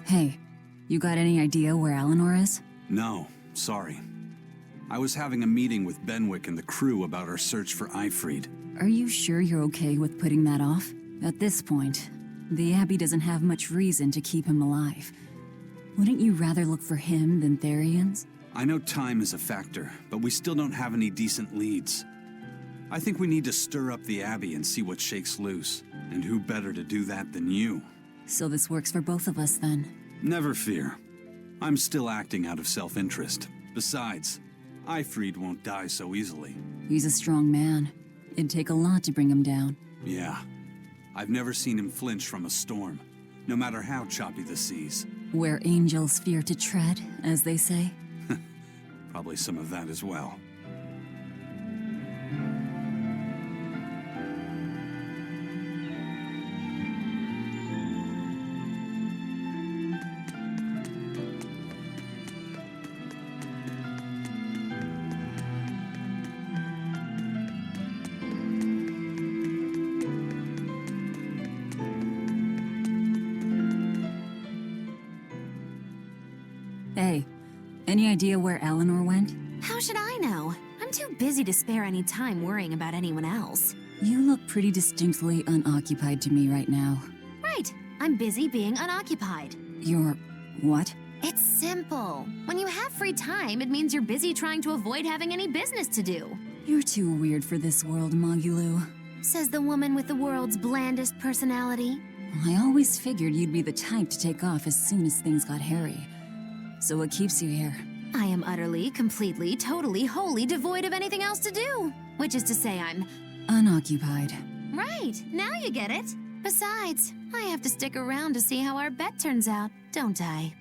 [SPEAKER 2] Hey, you got any idea where Eleanor is?
[SPEAKER 1] No, sorry. I was having a meeting with Benwick and the crew about our search for Ifrid.
[SPEAKER 2] Are you sure you're okay with putting that off? At this point, the Abbey doesn't have much reason to keep him alive. Wouldn't you rather look for him than Therians?
[SPEAKER 1] I know time is a factor, but we still don't have any decent leads. I think we need to stir up the Abbey and see what shakes loose. And who better to do that than you?
[SPEAKER 2] So this works for both of us then.
[SPEAKER 1] Never fear. I'm still acting out of self-interest. Besides, Ifrid won't die so easily.
[SPEAKER 2] He's a strong man. It'd take a lot to bring him down.
[SPEAKER 1] Yeah. I've never seen him flinch from a storm, no matter how choppy the seas.
[SPEAKER 2] Where angels fear to tread, as they say.
[SPEAKER 1] Probably some of that as well.
[SPEAKER 2] Hey, any idea where Eleanor went?
[SPEAKER 7] How should I know? I'm too busy to spare any time worrying about anyone else.
[SPEAKER 2] You look pretty distinctly unoccupied to me right now.
[SPEAKER 7] Right, I'm busy being unoccupied.
[SPEAKER 2] You're... what?
[SPEAKER 7] It's simple. When you have free time, it means you're busy trying to avoid having any business to do.
[SPEAKER 2] You're too weird for this world, Magulu.
[SPEAKER 7] Says the woman with the world's blandest personality.
[SPEAKER 2] I always figured you'd be the type to take off as soon as things got hairy. So what keeps you here?
[SPEAKER 7] I am utterly, completely, totally, wholly devoid of anything else to do. Which is to say I'm...
[SPEAKER 2] unoccupied.
[SPEAKER 7] Right, now you get it. Besides, I have to stick around to see how our bet turns out, don't I?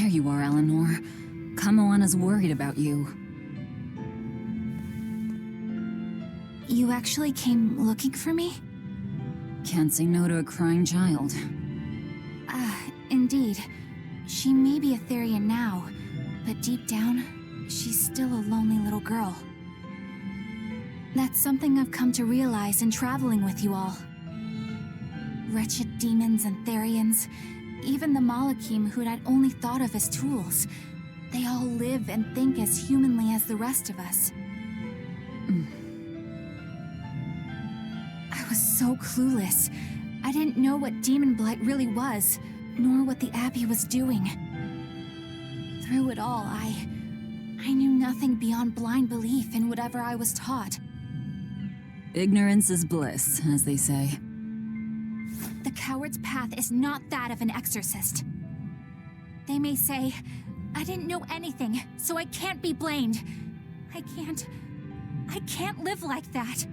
[SPEAKER 2] There you are, Eleanor. Kamoana's worried about you.
[SPEAKER 5] You actually came looking for me?
[SPEAKER 2] Can't say no to a crying child.
[SPEAKER 5] Indeed. She may be a Therian now, but deep down, she's still a lonely little girl. That's something I've come to realize in traveling with you all. Wretched demons and Therians, even the Malakim who'd I'd only thought of as tools, they all live and think as humanly as the rest of us. I was so clueless. I didn't know what Demon Blight really was, nor what the Abbey was doing. Through it all, I knew nothing beyond blind belief in whatever I was taught.
[SPEAKER 2] Ignorance is bliss, as they say.
[SPEAKER 5] The coward's path is not that of an exorcist. They may say, I didn't know anything, so I can't be blamed. I can't live like that.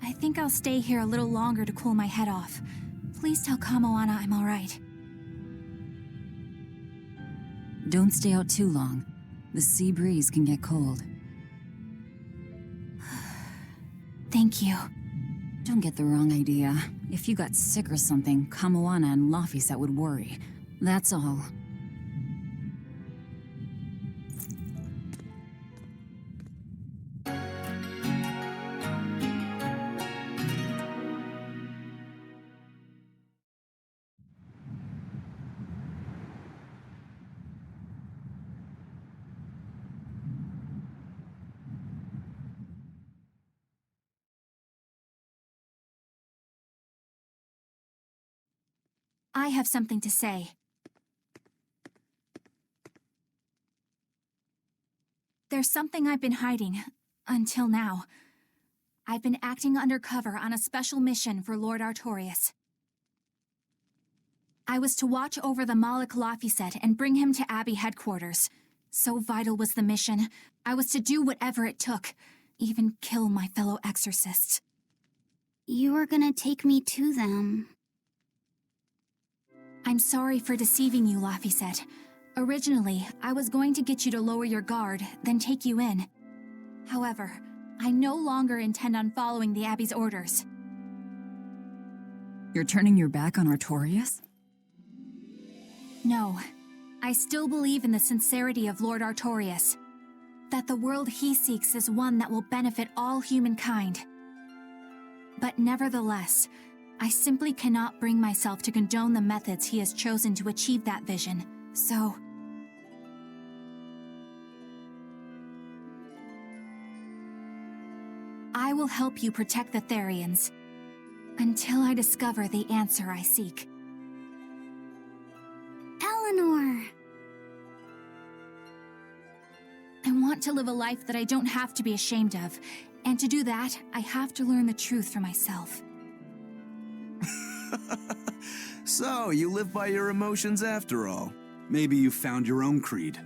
[SPEAKER 5] I think I'll stay here a little longer to cool my head off. Please tell Kamoana I'm all right.
[SPEAKER 2] Don't stay out too long. The sea breeze can get cold.
[SPEAKER 5] Thank you.
[SPEAKER 2] Don't get the wrong idea. If you got sick or something, Kamoana and Laphicet would worry. That's all.
[SPEAKER 5] I have something to say. There's something I've been hiding, until now. I've been acting undercover on a special mission for Lord Artorias. I was to watch over the Malik Laphicet and bring him to Abbey headquarters. So vital was the mission, I was to do whatever it took, even kill my fellow exorcists.
[SPEAKER 8] You were gonna take me to them.
[SPEAKER 5] I'm sorry for deceiving you, Laphicet. Originally, I was going to get you to lower your guard, then take you in. However, I no longer intend on following the Abbey's orders.
[SPEAKER 2] You're turning your back on Artorias?
[SPEAKER 5] No. I still believe in the sincerity of Lord Artorias. That the world he seeks is one that will benefit all humankind. But nevertheless, I simply cannot bring myself to condone the methods he has chosen to achieve that vision, so... I will help you protect the Therians, until I discover the answer I seek.
[SPEAKER 8] Eleanor!
[SPEAKER 5] I want to live a life that I don't have to be ashamed of, and to do that, I have to learn the truth for myself.
[SPEAKER 6] So, you live by your emotions after all.
[SPEAKER 1] Maybe you found your own creed.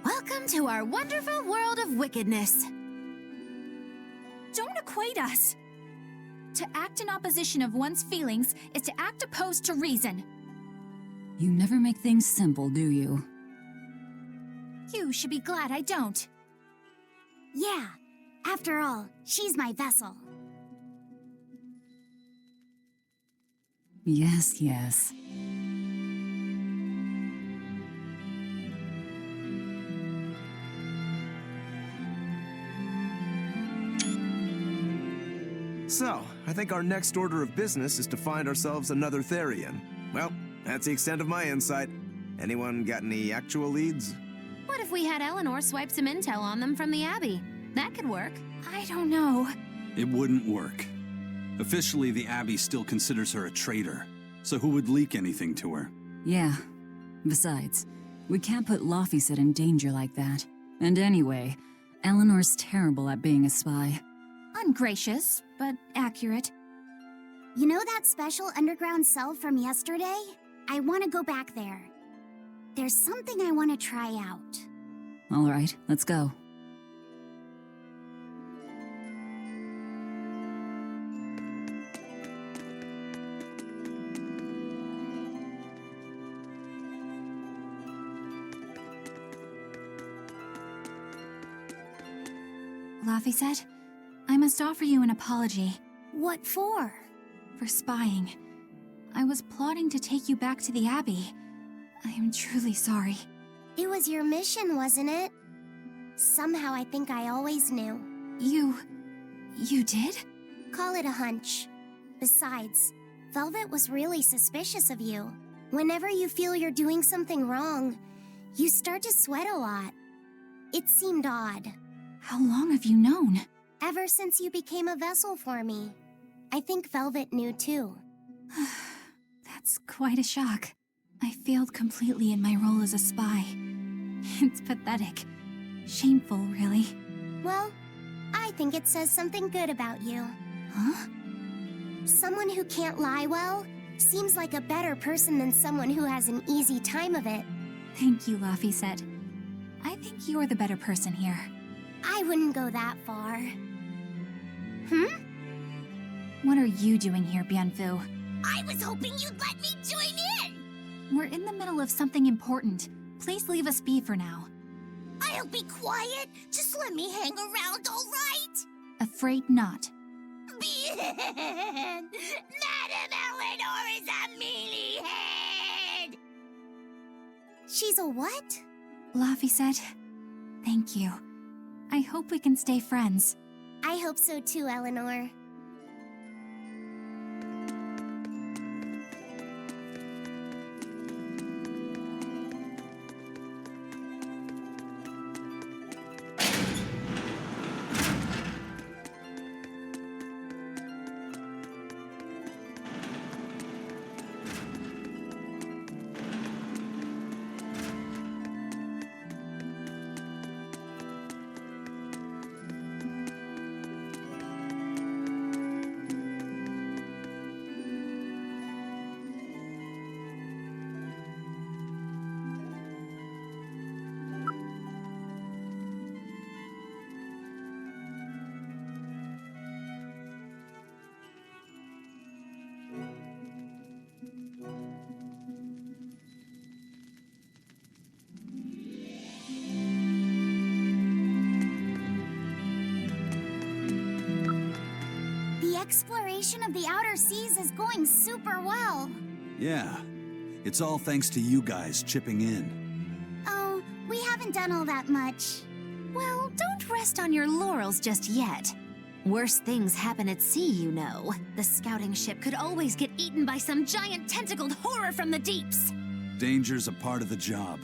[SPEAKER 7] Welcome to our wonderful world of wickedness.
[SPEAKER 5] Don't equate us! To act in opposition of one's feelings is to act opposed to reason.
[SPEAKER 2] You never make things simple, do you?
[SPEAKER 5] You should be glad I don't.
[SPEAKER 8] Yeah, after all, she's my vessel.
[SPEAKER 2] Yes, yes.
[SPEAKER 6] So, I think our next order of business is to find ourselves another Therian. Well, that's the extent of my insight. Anyone got any actual leads?
[SPEAKER 7] What if we had Eleanor swipe some intel on them from the Abbey? That could work.
[SPEAKER 5] I don't know.
[SPEAKER 1] It wouldn't work. Officially, the Abbey still considers her a traitor. So who would leak anything to her?
[SPEAKER 2] Yeah. Besides, we can't put Laphicet in danger like that. And anyway, Eleanor's terrible at being a spy.
[SPEAKER 5] Ungracious, but accurate.
[SPEAKER 8] You know that special underground cell from yesterday? I want to go back there. There's something I want to try out.
[SPEAKER 2] All right, let's go.
[SPEAKER 5] Laphicet, I must offer you an apology.
[SPEAKER 8] What for?
[SPEAKER 5] For spying. I was plotting to take you back to the Abbey. I am truly sorry.
[SPEAKER 8] It was your mission, wasn't it? Somehow I think I always knew.
[SPEAKER 5] You did?
[SPEAKER 8] Call it a hunch. Besides, Velvet was really suspicious of you. Whenever you feel you're doing something wrong, you start to sweat a lot. It seemed odd.
[SPEAKER 5] How long have you known?
[SPEAKER 8] Ever since you became a vessel for me. I think Velvet knew too.
[SPEAKER 5] That's quite a shock. I failed completely in my role as a spy. It's pathetic. Shameful, really.
[SPEAKER 8] Well, I think it says something good about you.
[SPEAKER 5] Huh?
[SPEAKER 8] Someone who can't lie well seems like a better person than someone who has an easy time of it.
[SPEAKER 5] Thank you, Laphicet. I think you're the better person here.
[SPEAKER 8] I wouldn't go that far.
[SPEAKER 5] What are you doing here, Bienfu?
[SPEAKER 8] I was hoping you'd let me join in!
[SPEAKER 5] We're in the middle of something important. Please leave us be for now.
[SPEAKER 8] I'll be quiet. Just let me hang around, all right?
[SPEAKER 5] Afraid not.
[SPEAKER 8] Madame Eleanor is a mealyhead! She's a what?
[SPEAKER 5] Laphicet, thank you. I hope we can stay friends.
[SPEAKER 8] I hope so too, Eleanor. Exploration of the outer seas is going super well.
[SPEAKER 1] Yeah, it's all thanks to you guys chipping in.
[SPEAKER 8] Oh, we haven't done all that much.
[SPEAKER 7] Well, don't rest on your laurels just yet. Worse things happen at sea, you know. The scouting ship could always get eaten by some giant tentacled horror from the deeps.
[SPEAKER 1] Danger's a part of the job.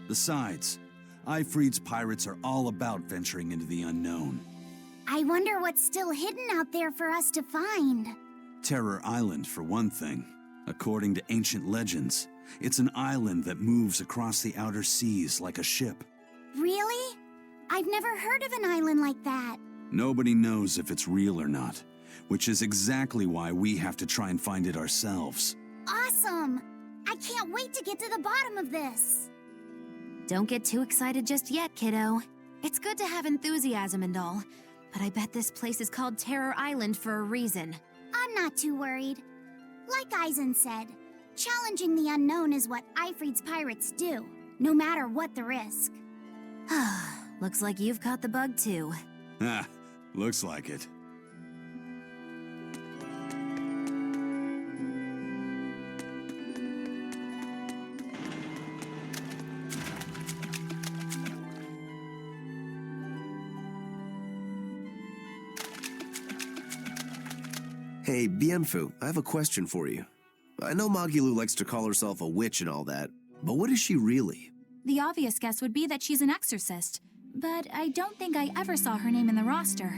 [SPEAKER 1] Besides, Ifrid's pirates are all about venturing into the unknown.
[SPEAKER 8] I wonder what's still hidden out there for us to find.
[SPEAKER 1] Terror Island, for one thing. According to ancient legends, it's an island that moves across the outer seas like a ship.
[SPEAKER 8] Really? I've never heard of an island like that.
[SPEAKER 1] Nobody knows if it's real or not, which is exactly why we have to try and find it ourselves.
[SPEAKER 8] Awesome! I can't wait to get to the bottom of this.
[SPEAKER 7] Don't get too excited just yet, kiddo. It's good to have enthusiasm and all, but I bet this place is called Terror Island for a reason.
[SPEAKER 8] I'm not too worried. Like Eisen said, challenging the unknown is what Ifrid's pirates do, no matter what the risk.
[SPEAKER 7] Looks like you've caught the bug too.
[SPEAKER 1] Ah, looks like it.
[SPEAKER 6] Hey, Bienfu, I have a question for you. I know Magilu likes to call herself a witch and all that, but what is she really?
[SPEAKER 5] The obvious guess would be that she's an exorcist, but I don't think I ever saw her name in the roster.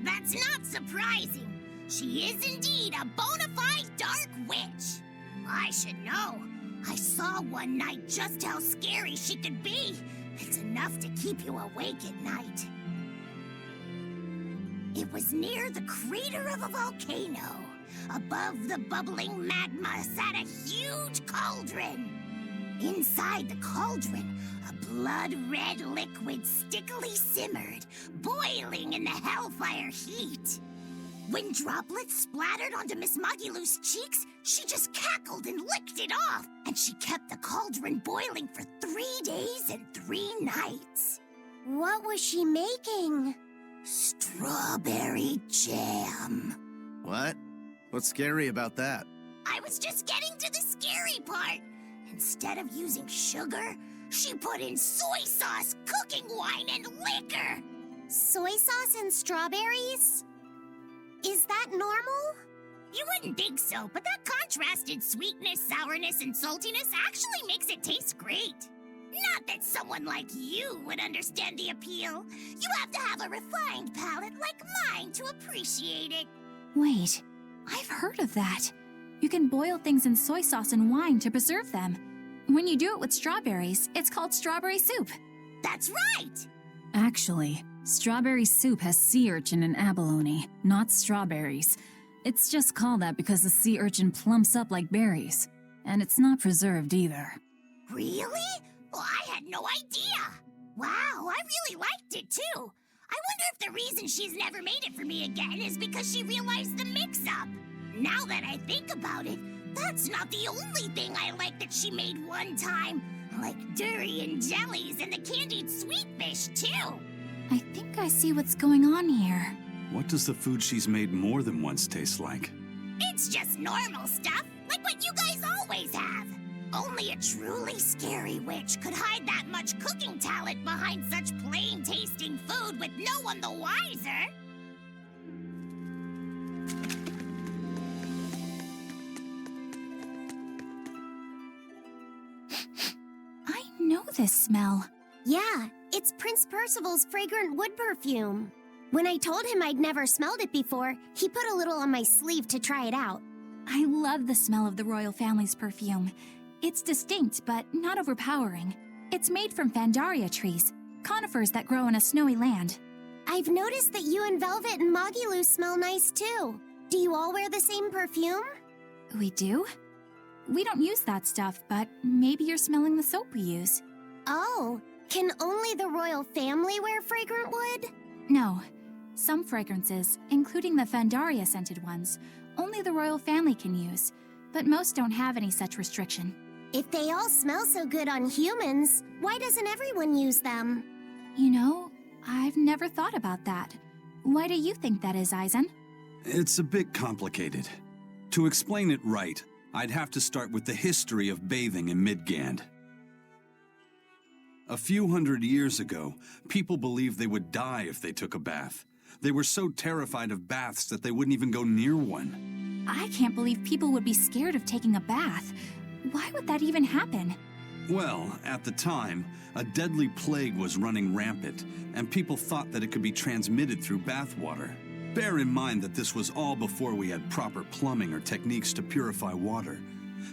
[SPEAKER 8] That's not surprising. She is indeed a bona fide dark witch. I should know. I saw one night just how scary she could be. It's enough to keep you awake at night. It was near the crater of a volcano. Above the bubbling magma sat a huge cauldron. Inside the cauldron, a blood-red liquid stickily simmered, boiling in the hellfire heat. When droplets splattered onto Miss Magilu's cheeks, she just cackled and licked it off, and she kept the cauldron boiling for 3 days and 3 nights. What was she making? Strawberry jam.
[SPEAKER 6] What? What's scary about that?
[SPEAKER 8] I was just getting to the scary part. Instead of using sugar, she put in soy sauce, cooking wine, and liquor.
[SPEAKER 7] Soy sauce and strawberries? Is that normal?
[SPEAKER 8] You wouldn't think so, but that contrasted sweetness, sourness, and saltiness actually makes it taste great. Not that someone like you would understand the appeal. You have to have a refined palate like mine to appreciate it.
[SPEAKER 5] Wait, I've heard of that. You can boil things in soy sauce and wine to preserve them. When you do it with strawberries, it's called strawberry soup.
[SPEAKER 8] That's right!
[SPEAKER 2] Actually, strawberry soup has sea urchin and abalone, not strawberries. It's just called that because the sea urchin plumps up like berries. And it's not preserved either.
[SPEAKER 8] Really? Well, I had no idea. Wow, I really liked it too. I wonder if the reason she's never made it for me again is because she realized the mix-up. Now that I think about it, that's not the only thing I like that she made one time. Like durian jellies and the candied sweet fish, too.
[SPEAKER 5] I think I see what's going on here.
[SPEAKER 1] What does the food she's made more than once taste like?
[SPEAKER 8] It's just normal stuff, like what you guys always have. Only a truly scary witch could hide that much cooking talent behind such plain-tasting food with no one the wiser.
[SPEAKER 5] I know this smell.
[SPEAKER 7] Yeah, it's Prince Percival's fragrant wood perfume. When I told him I'd never smelled it before, he put a little on my sleeve to try it out.
[SPEAKER 5] I love the smell of the royal family's perfume. It's distinct, but not overpowering. It's made from Fandaria trees, conifers that grow in a snowy land.
[SPEAKER 7] I've noticed that you and Velvet and Mogiloo smell nice too. Do you all wear the same perfume?
[SPEAKER 5] We do? We don't use that stuff, but maybe you're smelling the soap we use.
[SPEAKER 7] Oh, can only the royal family wear fragrant wood?
[SPEAKER 5] No. Some fragrances, including the Fandaria scented ones, only the royal family can use, but most don't have any such restriction.
[SPEAKER 7] If they all smell so good on humans, why doesn't everyone use them?
[SPEAKER 5] You know, I've never thought about that. Why do you think that is, Aizen?
[SPEAKER 1] It's a bit complicated. To explain it right, I'd have to start with the history of bathing in Midgand. A few hundred years ago, people believed they would die if they took a bath. They were so terrified of baths that they wouldn't even go near one.
[SPEAKER 5] I can't believe people would be scared of taking a bath. Why would that even happen?
[SPEAKER 1] Well, at the time, a deadly plague was running rampant, and people thought that it could be transmitted through bathwater. Bear in mind that this was all before we had proper plumbing or techniques to purify water.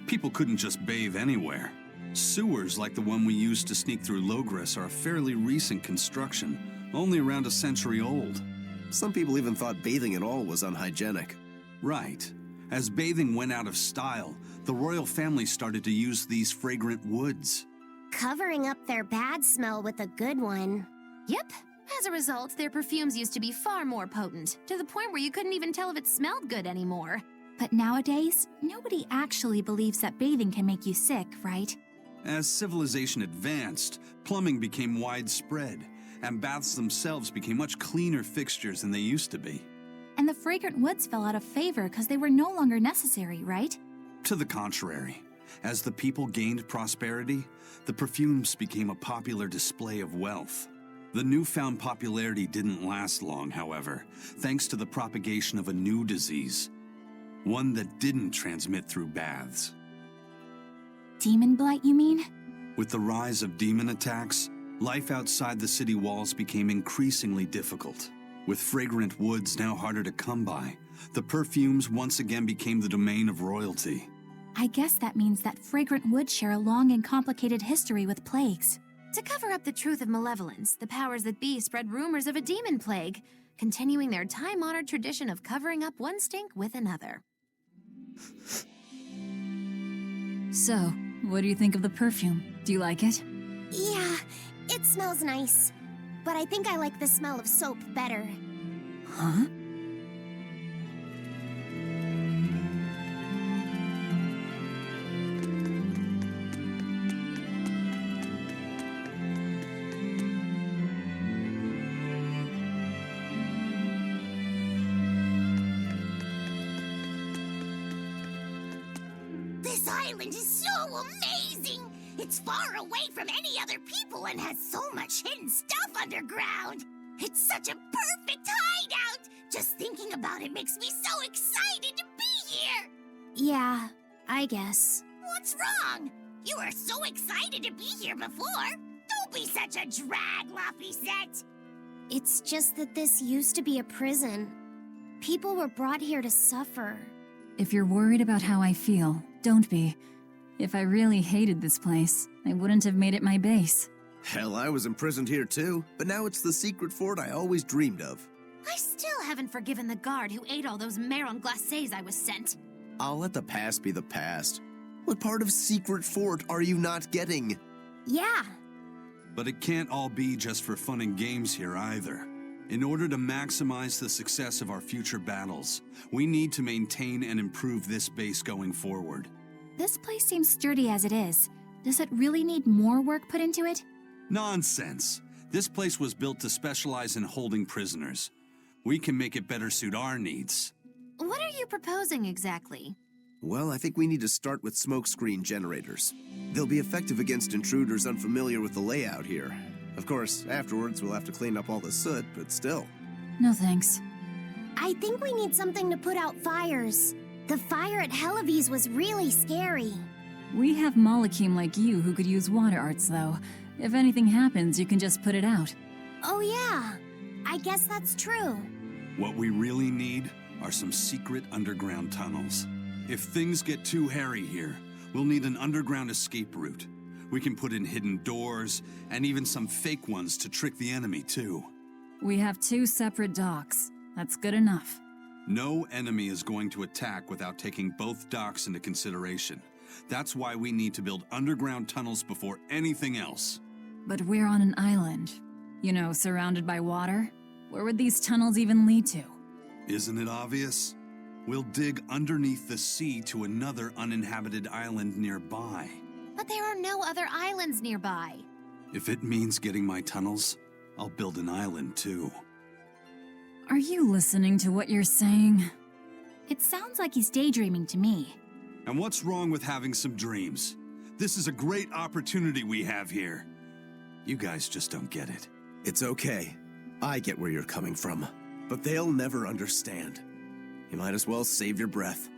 [SPEAKER 1] People couldn't just bathe anywhere. Sewers like the one we used to sneak through Logres are a fairly recent construction, only around a century old.
[SPEAKER 6] Some people even thought bathing at all was unhygienic.
[SPEAKER 1] Right. As bathing went out of style, the royal family started to use these fragrant woods.
[SPEAKER 7] Covering up their bad smell with a good one.
[SPEAKER 10] Yep. As a result, their perfumes used to be far more potent, to the point where you couldn't even tell if it smelled good anymore.
[SPEAKER 5] But nowadays, nobody actually believes that bathing can make you sick, right?
[SPEAKER 1] As civilization advanced, plumbing became widespread, and baths themselves became much cleaner fixtures than they used to be.
[SPEAKER 5] And the fragrant woods fell out of favor because they were no longer necessary, right?
[SPEAKER 1] To the contrary, as the people gained prosperity, the perfumes became a popular display of wealth. The newfound popularity didn't last long, however, thanks to the propagation of a new disease, one that didn't transmit through baths.
[SPEAKER 5] Demon blight, you mean?
[SPEAKER 1] With the rise of demon attacks, life outside the city walls became increasingly difficult. With fragrant woods now harder to come by, the perfumes once again became the domain of royalty.
[SPEAKER 5] I guess that means that fragrant woods share a long and complicated history with plagues.
[SPEAKER 10] To cover up the truth of malevolence, the powers that be spread rumors of a demon plague, continuing their time-honored tradition of covering up one stink with another.
[SPEAKER 2] So, what do you think of the perfume? Do you like it?
[SPEAKER 7] Yeah, it smells nice. But I think I like the smell of soap better.
[SPEAKER 2] Huh?
[SPEAKER 8] island is so amazing! It's far away from any other people and has so much hidden stuff underground! It's such a perfect hideout! Just thinking about it makes me so excited to be here!
[SPEAKER 7] Yeah, I guess.
[SPEAKER 8] What's wrong? You were so excited to be here before! Don't be such a drag, Laphicet!
[SPEAKER 7] It's just that this used to be a prison. People were brought here to suffer.
[SPEAKER 2] If you're worried about how I feel, don't be. If I really hated this place, I wouldn't have made it my base.
[SPEAKER 6] Hell, I was imprisoned here too, but now it's the secret fort I always dreamed of.
[SPEAKER 10] I still haven't forgiven the guard who ate all those marron glacés I was sent.
[SPEAKER 6] I'll let the past be the past. What part of secret fort are you not getting?
[SPEAKER 7] Yeah,
[SPEAKER 1] But it can't all be just for fun and games here either. In order to maximize the success of our future battles, we need to maintain and improve this base going forward.
[SPEAKER 5] This place seems sturdy as it is. Does it really need more work put into it?
[SPEAKER 1] Nonsense! This place was built to specialize in holding prisoners. We can make it better suit our needs.
[SPEAKER 10] What are you proposing exactly?
[SPEAKER 6] Well, I think we need to start with smokescreen generators. They'll be effective against intruders unfamiliar with the layout here. Of course, afterwards we'll have to clean up all the soot, but still.
[SPEAKER 2] No thanks.
[SPEAKER 7] I think we need something to put out fires. The fire at Helavi's was really scary.
[SPEAKER 2] We have Molecule like you who could use water arts, though. If anything happens, you can just put it out.
[SPEAKER 7] Oh yeah, I guess that's true.
[SPEAKER 1] What we really need are some secret underground tunnels. If things get too hairy here, we'll need an underground escape route. We can put in hidden doors, and even some fake ones to trick the enemy, too.
[SPEAKER 2] We have 2 separate docks. That's good enough.
[SPEAKER 1] No enemy is going to attack without taking both docks into consideration. That's why we need to build underground tunnels before anything else.
[SPEAKER 2] But we're on an island. You know, surrounded by water. Where would these tunnels even lead to?
[SPEAKER 1] Isn't it obvious? We'll dig underneath the sea to another uninhabited island nearby.
[SPEAKER 10] But there are no other islands nearby.
[SPEAKER 1] If it means getting my tunnels, I'll build an island too.
[SPEAKER 2] Are you listening to what you're saying?
[SPEAKER 5] It sounds like he's daydreaming to me.
[SPEAKER 1] And what's wrong with having some dreams? This is a great opportunity we have here. You guys just don't get it.
[SPEAKER 6] It's okay. I get where you're coming from. But they'll never understand. You might as well save your breath.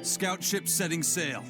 [SPEAKER 1] Scout ship setting sail.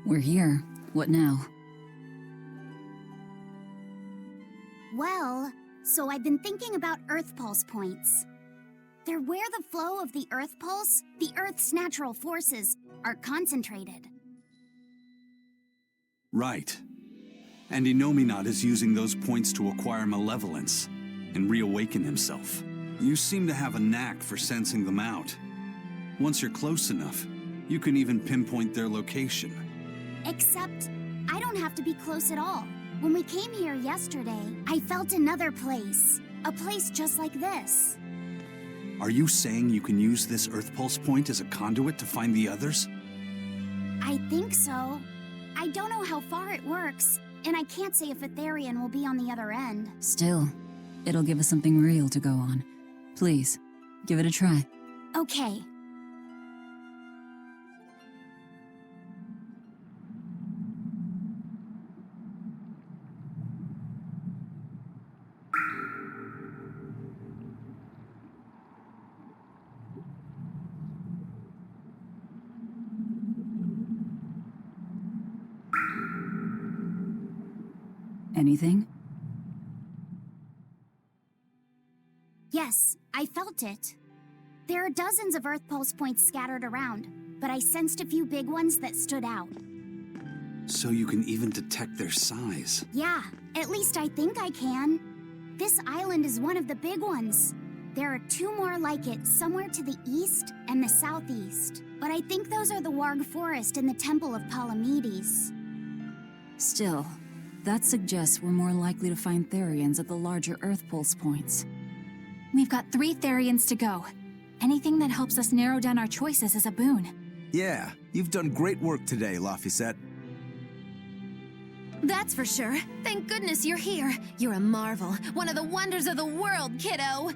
[SPEAKER 2] We're here. What now?
[SPEAKER 7] Well, so I've been thinking about Earth Pulse points. They're where the flow of the Earth Pulse, the Earth's natural forces, are concentrated.
[SPEAKER 1] Right. And Inominat is using those points to acquire malevolence and reawaken himself. You seem to have a knack for sensing them out. Once you're close enough, you can even pinpoint their location.
[SPEAKER 8] Except, I don't have to be close at all. When we came here yesterday, I felt another place. A place just like this.
[SPEAKER 1] Are you saying you can use this Earth Pulse point as a conduit to find the others?
[SPEAKER 8] I think so. I don't know how far it works, and I can't say if a Therian will be on the other end.
[SPEAKER 2] Still, it'll give us something real to go on. Please, give it a try.
[SPEAKER 8] Okay.
[SPEAKER 2] Anything?
[SPEAKER 8] Yes, I felt it. There are dozens of Earth Pulse points scattered around, but I sensed a few big ones that stood out.
[SPEAKER 1] So you can even detect their size.
[SPEAKER 8] Yeah, at least I think I can. This island is one of the big ones. There are two more like it somewhere to the east and the southeast. But I think those are the Warg Forest and the Temple of Palamedes.
[SPEAKER 2] Still, that suggests we're more likely to find Therians at the larger Earth Pulse points.
[SPEAKER 5] We've got 3 Therians to go. Anything that helps us narrow down our choices is a boon.
[SPEAKER 6] Yeah, you've done great work today, Laphicet.
[SPEAKER 10] That's for sure. Thank goodness you're here. You're a marvel. One of the wonders of the world, kiddo.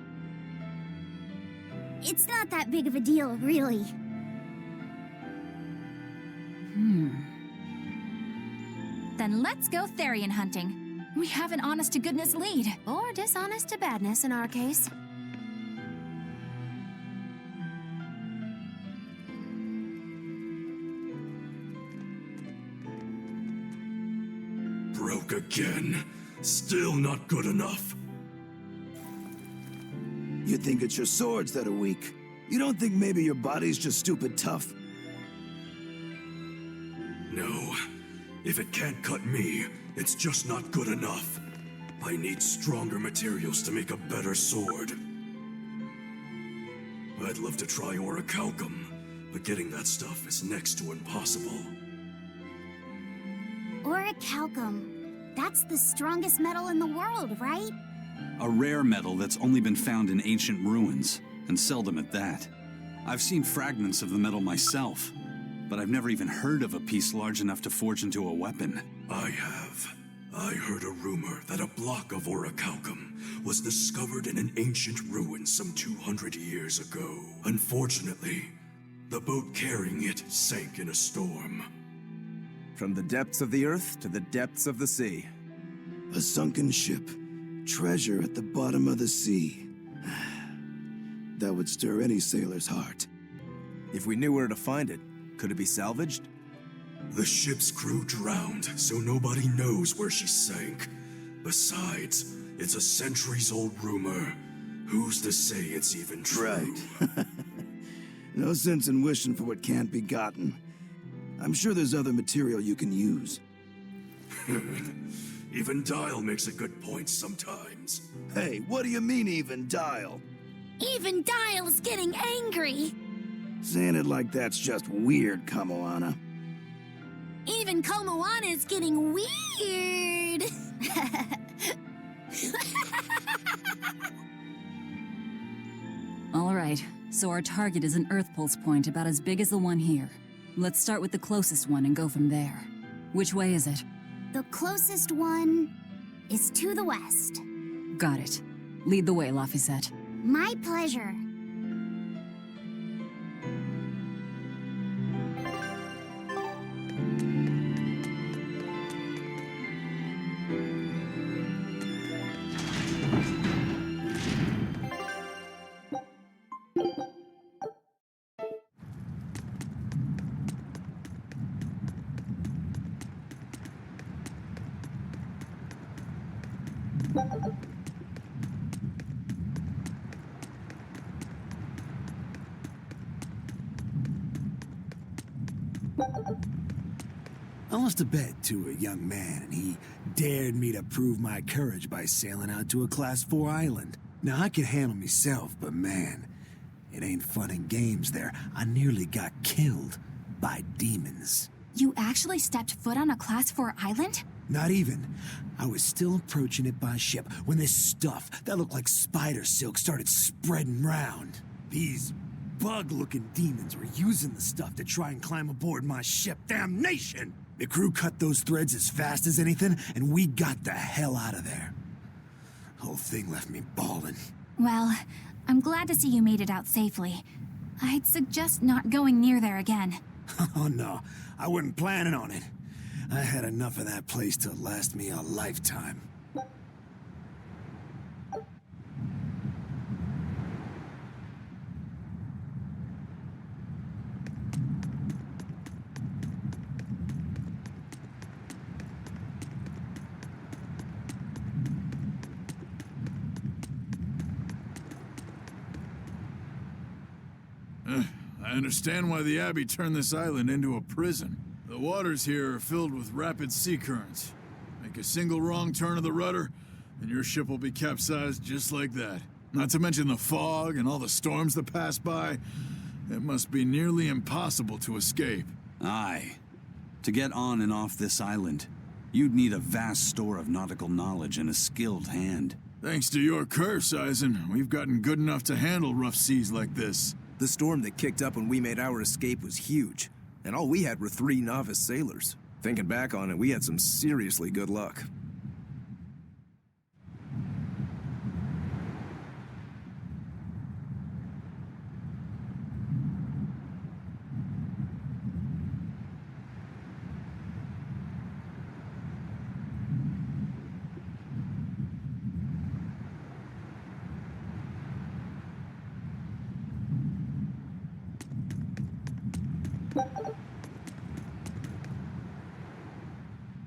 [SPEAKER 8] It's not that big of a deal, really.
[SPEAKER 5] Then let's go Therian hunting. We have an honest-to-goodness lead.
[SPEAKER 10] Or dishonest to badness in our case.
[SPEAKER 3] Broke again. Still not good enough.
[SPEAKER 11] You think it's your swords that are weak? You don't think maybe your body's just stupid tough?
[SPEAKER 3] No. If it can't cut me, it's just not good enough. I need stronger materials to make a better sword. I'd love to try orichalcum, but getting that stuff is next to impossible.
[SPEAKER 8] Orichalcum. That's the strongest metal in the world, right?
[SPEAKER 1] A rare metal that's only been found in ancient ruins, and seldom at that. I've seen fragments of the metal myself, but I've never even heard of a piece large enough to forge into a weapon.
[SPEAKER 3] I have. I heard a rumor that a block of orichalcum was discovered in an ancient ruin some 200 years ago. Unfortunately, the boat carrying it sank in a storm.
[SPEAKER 6] From the depths of the earth to the depths of the sea.
[SPEAKER 11] A sunken ship. Treasure at the bottom of the sea. That would stir any sailor's heart.
[SPEAKER 6] If we knew where to find it, could it be salvaged?
[SPEAKER 3] The ship's crew drowned, so nobody knows where she sank. Besides, it's a centuries-old rumor. Who's to say it's even true?
[SPEAKER 11] Right. No sense in wishing for what can't be gotten. I'm sure there's other material you can use.
[SPEAKER 3] Even Dial makes a good point sometimes.
[SPEAKER 11] Hey, what do you mean, even Dial?
[SPEAKER 8] Even Dial's getting angry!
[SPEAKER 11] Saying it like that's just weird, Kamoana.
[SPEAKER 8] Even Komoana's getting weird!
[SPEAKER 2] All right, so our target is an Earth Pulse point about as big as the one here. Let's start with the closest one and go from there. Which way is it?
[SPEAKER 8] The closest one is to the west.
[SPEAKER 2] Got it. Lead the way, Laphicet.
[SPEAKER 8] My pleasure.
[SPEAKER 12] I lost a bet to a young man, and he dared me to prove my courage by sailing out to a Class 4 island. Now, I can handle myself, but man, It ain't fun and games there. I nearly got killed by demons.
[SPEAKER 5] You actually stepped foot on a Class 4 island?
[SPEAKER 12] Not even. I was still approaching it by ship when this stuff that looked like spider silk started spreading round. These bug-looking demons were using the stuff to try and climb aboard my ship. Damnation! The crew cut those threads as fast as anything, and we got the hell out of there. Whole thing left me bawling.
[SPEAKER 5] Well, I'm glad to see you made it out safely. I'd suggest not going near there again.
[SPEAKER 12] Oh no, I wasn't planning on it. I had enough of that place to last me a lifetime.
[SPEAKER 13] I understand why the Abbey turned this island into a prison. The waters here are filled with rapid sea currents. Make a single wrong turn of the rudder, and your ship will be capsized just like that. Not to mention the fog and all the storms that pass by. It must be nearly impossible to escape.
[SPEAKER 1] Aye. To get on and off this island, you'd need a vast store of nautical knowledge and a skilled hand.
[SPEAKER 13] Thanks to your curse, Eisen, we've gotten good enough to handle rough seas like this.
[SPEAKER 6] The storm that kicked up when we made our escape was huge, and all we had were 3 novice sailors. Thinking back on it, we had some seriously good luck.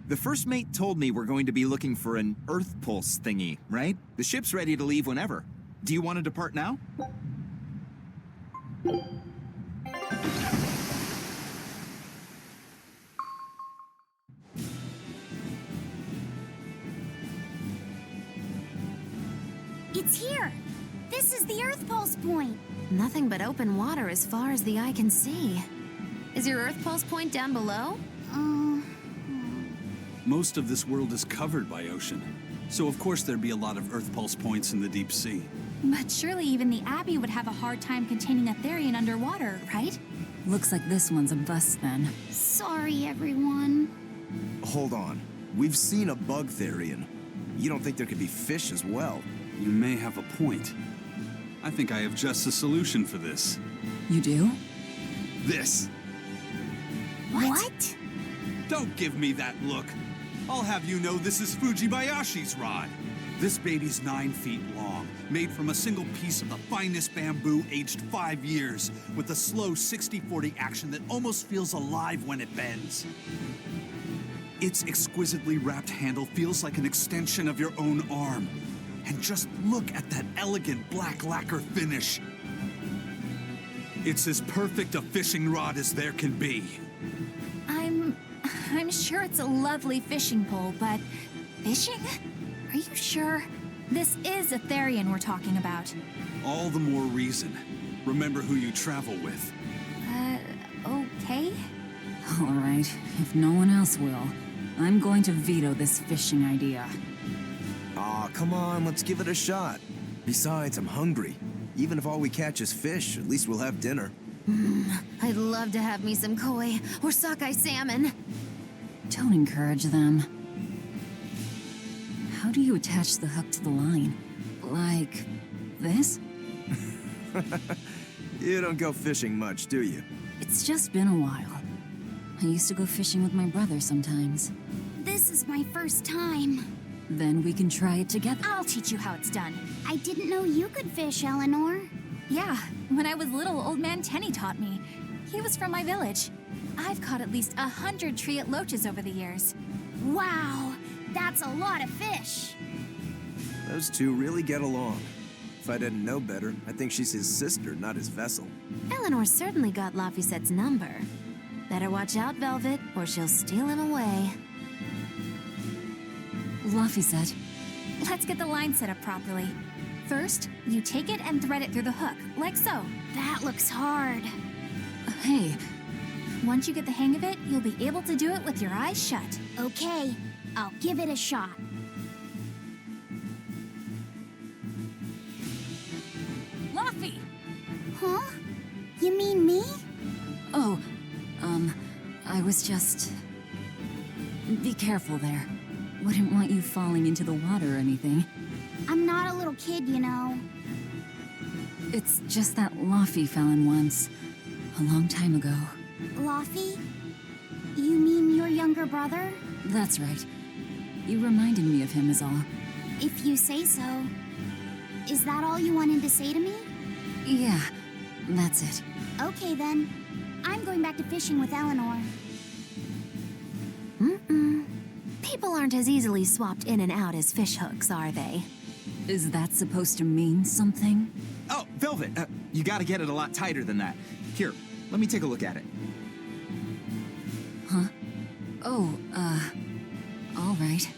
[SPEAKER 14] The first mate told me we're going to be looking for an Earth Pulse thingy, right? The ship's ready to leave whenever. Do you want to depart now?
[SPEAKER 8] It's here! This is the Earth Pulse point!
[SPEAKER 10] Nothing but open water as far as the eye can see. Is your Earth Pulse point down below?
[SPEAKER 1] Most of this world is covered by ocean, so of course there'd be a lot of Earth Pulse points in the deep sea.
[SPEAKER 5] But surely even the Abbey would have a hard time containing a Therian underwater, right?
[SPEAKER 2] Looks like this one's a bust then.
[SPEAKER 8] Sorry, everyone.
[SPEAKER 6] Hold on. We've seen a bug Therian. You don't think there could be fish as well?
[SPEAKER 1] You may have a point. I think I have just a solution for this.
[SPEAKER 2] You do?
[SPEAKER 1] This.
[SPEAKER 8] What?
[SPEAKER 1] Don't give me that look. I'll have you know this is Fujibayashi's rod. This baby's 9 feet long, made from a single piece of the finest bamboo aged 5 years, with a slow 60-40 action that almost feels alive when it bends. Its exquisitely wrapped handle feels like an extension of your own arm. And just look at that elegant black lacquer finish. It's as perfect a fishing rod as there can be.
[SPEAKER 5] I'm sure it's a lovely fishing pole, but fishing? Are you sure? This is a Therian we're talking about.
[SPEAKER 1] All the more reason. Remember who you travel with.
[SPEAKER 5] Okay?
[SPEAKER 2] All right, if no one else will, I'm going to veto this fishing idea.
[SPEAKER 6] Aw, come on, let's give it a shot. Besides, I'm hungry. Even if all we catch is fish, at least we'll have dinner.
[SPEAKER 10] I'd love to have me some koi or sockeye salmon.
[SPEAKER 2] Don't encourage them. How do you attach the hook to the line? Like this?
[SPEAKER 6] You don't go fishing much, do you?
[SPEAKER 2] It's just been a while. I used to go fishing with my brother sometimes.
[SPEAKER 8] This is my first time.
[SPEAKER 2] Then we can try it together.
[SPEAKER 5] I'll teach you how it's done.
[SPEAKER 8] I didn't know you could fish, Eleanor.
[SPEAKER 5] Yeah, when I was little, Old Man Tenny taught me. He was from my village. I've caught at least 100 triot loaches over the years.
[SPEAKER 8] Wow, that's a lot of fish.
[SPEAKER 6] Those two really get along. If I didn't know better, I think she's his sister, not his vessel.
[SPEAKER 10] Eleanor certainly got Lafisette's number. Better watch out, Velvet, or she'll steal him away.
[SPEAKER 2] Lafayette.
[SPEAKER 5] Let's get the line set up properly. First, you take it and thread it through the hook, like so.
[SPEAKER 7] That looks hard.
[SPEAKER 5] Hey, once you get the hang of it, you'll be able to do it with your eyes shut.
[SPEAKER 8] Okay, I'll give it a shot.
[SPEAKER 2] Luffy!
[SPEAKER 8] Huh? You mean me?
[SPEAKER 2] Oh, I was just... Be careful there. Wouldn't want you falling into the water or anything.
[SPEAKER 8] I'm not a little kid, you know.
[SPEAKER 2] It's just that Luffy fell in once. A long time ago.
[SPEAKER 8] Luffy? You mean your younger brother?
[SPEAKER 2] That's right. You reminded me of him is all.
[SPEAKER 8] If you say so. Is that all you wanted to say to me?
[SPEAKER 2] Yeah, that's it.
[SPEAKER 8] Okay then. I'm going back to fishing with Eleanor.
[SPEAKER 10] People aren't as easily swapped in and out as fishhooks, are they?
[SPEAKER 2] Is that supposed to mean something?
[SPEAKER 14] Oh, Velvet, you gotta get it a lot tighter than that. Here, let me take a look at it.
[SPEAKER 2] Huh? Oh, all right.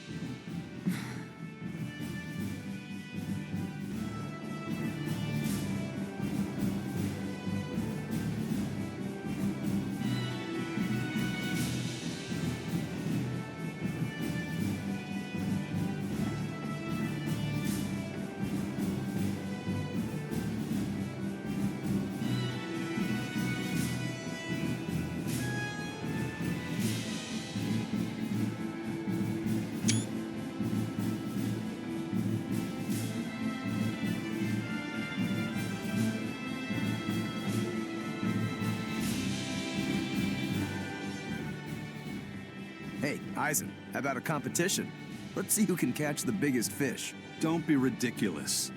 [SPEAKER 6] Hey, Eisen, how about a competition? Let's see who can catch the biggest fish.
[SPEAKER 1] Don't be ridiculous.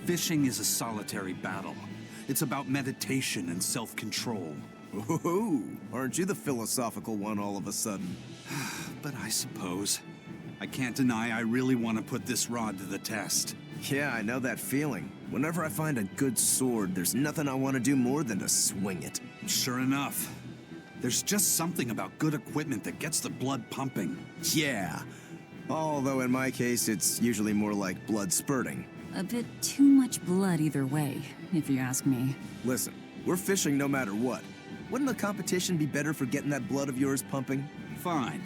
[SPEAKER 1] Fishing is a solitary battle. It's about meditation and self-control.
[SPEAKER 6] Ooh, aren't you the philosophical one all of a sudden?
[SPEAKER 1] But I suppose. I can't deny I really want to put this rod to the test.
[SPEAKER 6] Yeah, I know that feeling. Whenever I find a good sword, there's nothing I want to do more than to swing it.
[SPEAKER 1] Sure enough. There's just something about good equipment that gets the blood pumping.
[SPEAKER 6] Yeah. Although in my case, it's usually more like blood spurting.
[SPEAKER 2] A bit too much blood either way, if you ask me.
[SPEAKER 6] Listen, we're fishing no matter what. Wouldn't a competition be better for getting that blood of yours pumping?
[SPEAKER 1] Fine.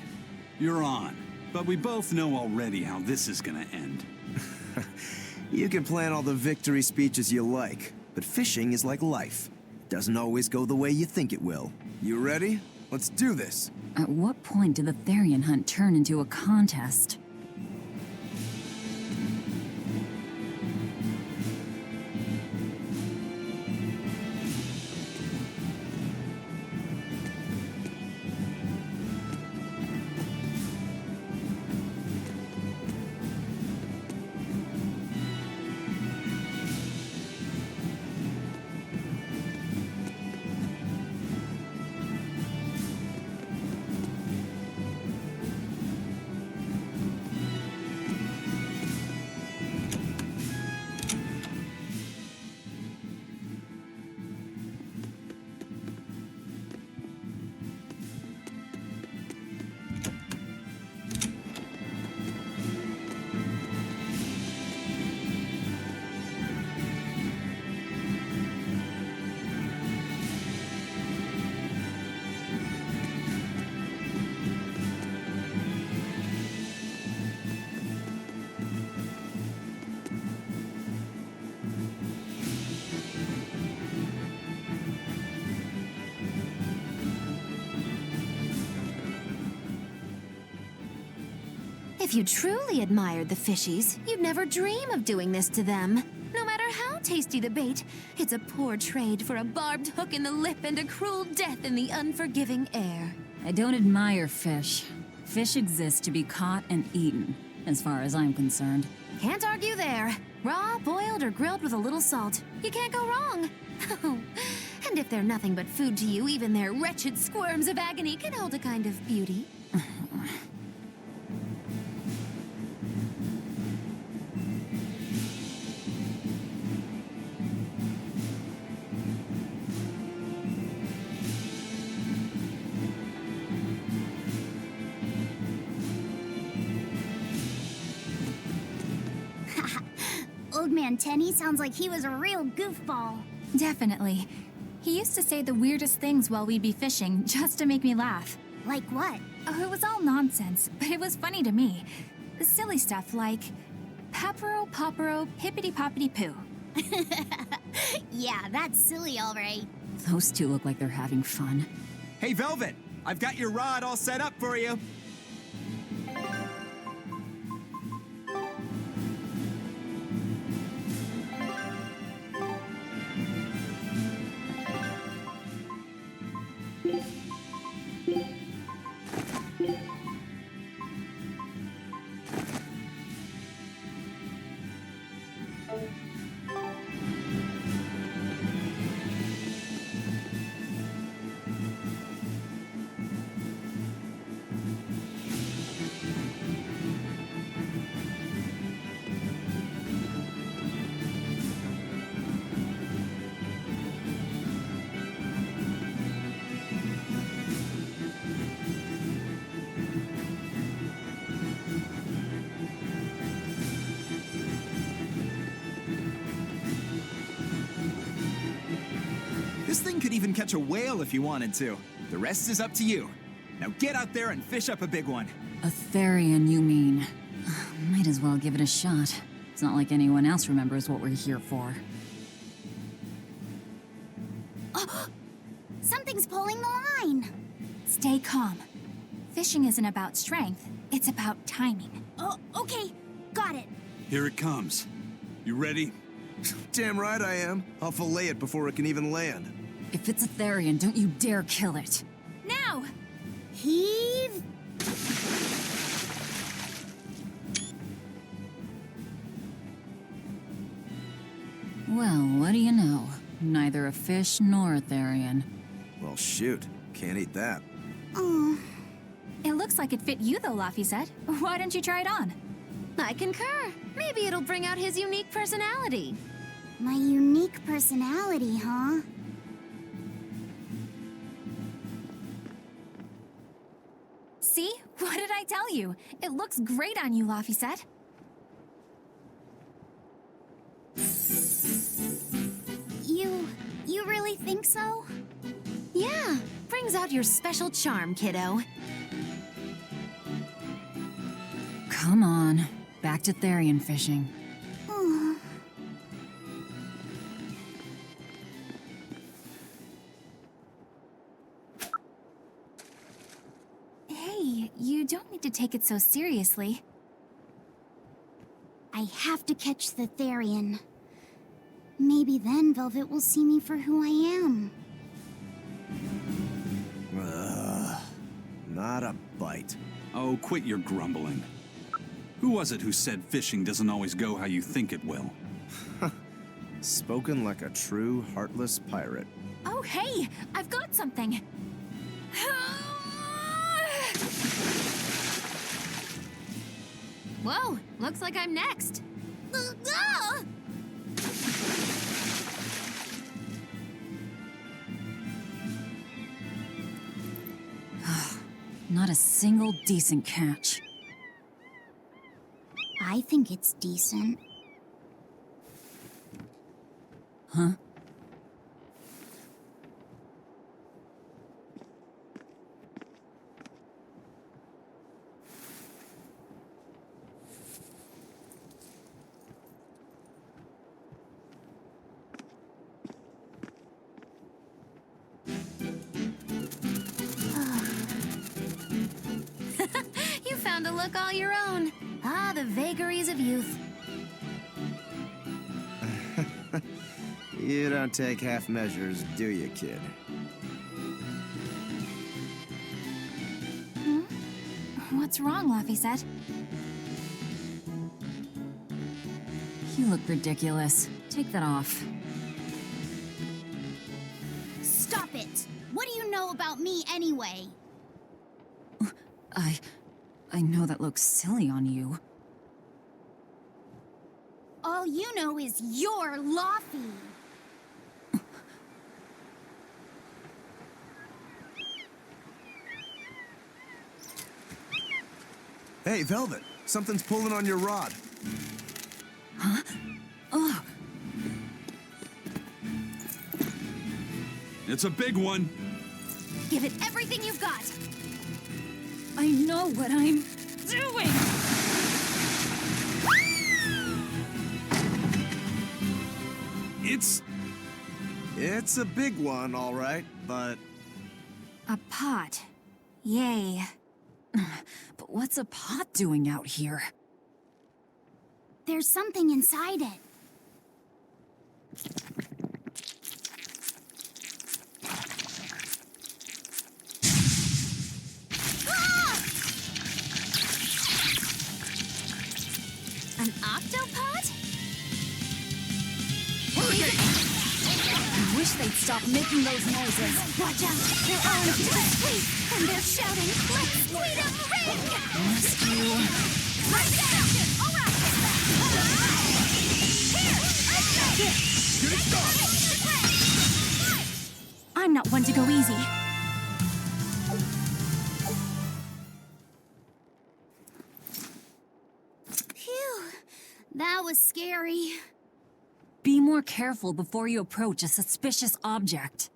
[SPEAKER 1] You're on. But we both know already how this is gonna end.
[SPEAKER 6] You can plan all the victory speeches you like, but fishing is like life. Doesn't always go the way you think it will. You ready? Let's do this.
[SPEAKER 2] At what point did the Therian hunt turn into a contest?
[SPEAKER 10] If you truly admired the fishies, you'd never dream of doing this to them. No matter how tasty the bait, it's a poor trade for a barbed hook in the lip and a cruel death in the unforgiving air.
[SPEAKER 2] I don't admire fish. Fish exist to be caught and eaten, as far as I'm concerned.
[SPEAKER 10] Can't argue there. Raw, boiled, or grilled with a little salt. You can't go wrong. And if they're nothing but food to you, even their wretched squirms of agony can hold a kind of beauty.
[SPEAKER 8] Old man man Tenny sounds like he was a real goofball.
[SPEAKER 5] Definitely. He used to say the weirdest things while we'd be fishing, just to make me laugh.
[SPEAKER 8] Like what?
[SPEAKER 5] Oh, it was all nonsense, but it was funny to me. Silly stuff like, Papero, Popero, Pippity Poppity Poo.
[SPEAKER 8] Yeah, that's silly, all right.
[SPEAKER 2] Those two look like they're having fun.
[SPEAKER 14] Hey, Velvet! I've got your rod all set up for you. This thing could even catch a whale if you wanted to. The rest is up to you. Now get out there and fish up a big one.
[SPEAKER 2] A Therian, you mean? Might as well give it a shot. It's not like anyone else remembers what we're here for.
[SPEAKER 8] Oh, something's pulling the line.
[SPEAKER 5] Stay calm. Fishing isn't about strength, it's about timing.
[SPEAKER 8] Oh, okay. Got it.
[SPEAKER 1] Here it comes. You ready?
[SPEAKER 6] Damn right I am. I'll fillet it before it can even land.
[SPEAKER 2] If it's a Therian, don't you dare kill it.
[SPEAKER 5] Now!
[SPEAKER 8] Heave.
[SPEAKER 2] Well, what do you know? Neither a fish nor a Therian.
[SPEAKER 6] Well, shoot. Can't eat that.
[SPEAKER 8] Oh.
[SPEAKER 5] It looks like it fit you though, Laphicet. Why don't you try it on?
[SPEAKER 10] I concur. Maybe it'll bring out his unique personality.
[SPEAKER 8] My unique personality, huh?
[SPEAKER 5] See? What did I tell you? It looks great on you, Laphicet.
[SPEAKER 8] You really think so?
[SPEAKER 10] Yeah, brings out your special charm, kiddo.
[SPEAKER 2] Come on. Back to Therian fishing.
[SPEAKER 8] Oh.
[SPEAKER 5] Hey, you don't need to take it so seriously.
[SPEAKER 8] I have to catch the Therian. Maybe then Velvet will see me for who I am.
[SPEAKER 6] Not a bite.
[SPEAKER 1] Oh, quit your grumbling. Who was it who said fishing doesn't always go how you think it will?
[SPEAKER 6] Spoken like a true, heartless pirate.
[SPEAKER 5] Oh, hey! I've got something!
[SPEAKER 10] Whoa, looks like I'm next.
[SPEAKER 2] Not a single decent catch.
[SPEAKER 8] I think it's decent.
[SPEAKER 2] Huh?
[SPEAKER 10] You found a look all your own. Ah, the vagaries of youth.
[SPEAKER 6] You don't take half measures, do you, kid?
[SPEAKER 5] What's wrong, Laphicet?
[SPEAKER 2] You look ridiculous. Take that off.
[SPEAKER 8] Stop it! What do you know about me anyway?
[SPEAKER 2] I know that looks silly on you.
[SPEAKER 8] All you know is you're Laffy.
[SPEAKER 6] Hey, Velvet, something's pulling on your rod.
[SPEAKER 2] Huh? Oh,
[SPEAKER 1] It's a big one.
[SPEAKER 5] Give it everything you've got.
[SPEAKER 2] I know what I'm doing!
[SPEAKER 6] It's a big one, all right, but...
[SPEAKER 2] A pot. Yay. But what's a pot doing out here?
[SPEAKER 8] There's something inside it.
[SPEAKER 5] An octopod?
[SPEAKER 2] I wish they'd stop making those noises.
[SPEAKER 5] Watch out! They're armed to the sweep, and they're shouting, "Let's sweet 'em ring!"
[SPEAKER 2] Rescue.
[SPEAKER 5] Right there! All right! Here! I'm not one to go easy.
[SPEAKER 8] Phew, that was scary.
[SPEAKER 2] Be more careful before you approach a suspicious object.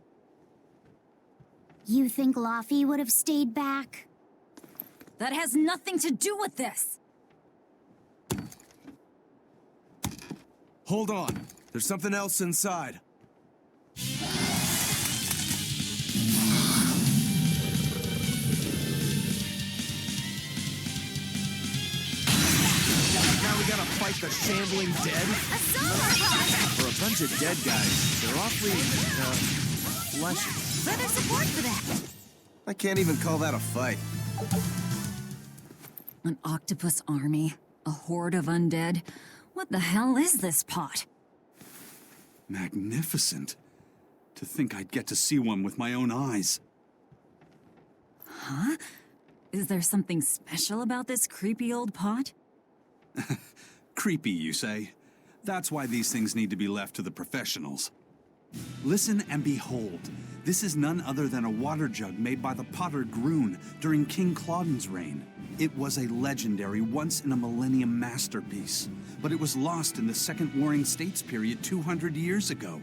[SPEAKER 8] You think Laffy would have stayed back?
[SPEAKER 2] That has nothing to do with this!
[SPEAKER 6] Hold on. There's something else inside. Now we gotta fight the shambling dead? For a bunch of dead guys, they're awfully, fleshy.
[SPEAKER 5] Further support for that.
[SPEAKER 6] I can't even call that a fight.
[SPEAKER 2] An octopus army? A horde of undead? What the hell is this pot?
[SPEAKER 1] Magnificent. To think I'd get to see one with my own eyes.
[SPEAKER 2] Huh? Is there something special about this creepy old pot?
[SPEAKER 1] Creepy, you say? That's why these things need to be left to the professionals. Listen and behold. This is none other than a water jug made by the potter Groon during King Clauden's reign. It was a legendary, once-in-a-millennium masterpiece, but it was lost in the Second Warring States period 200 years ago.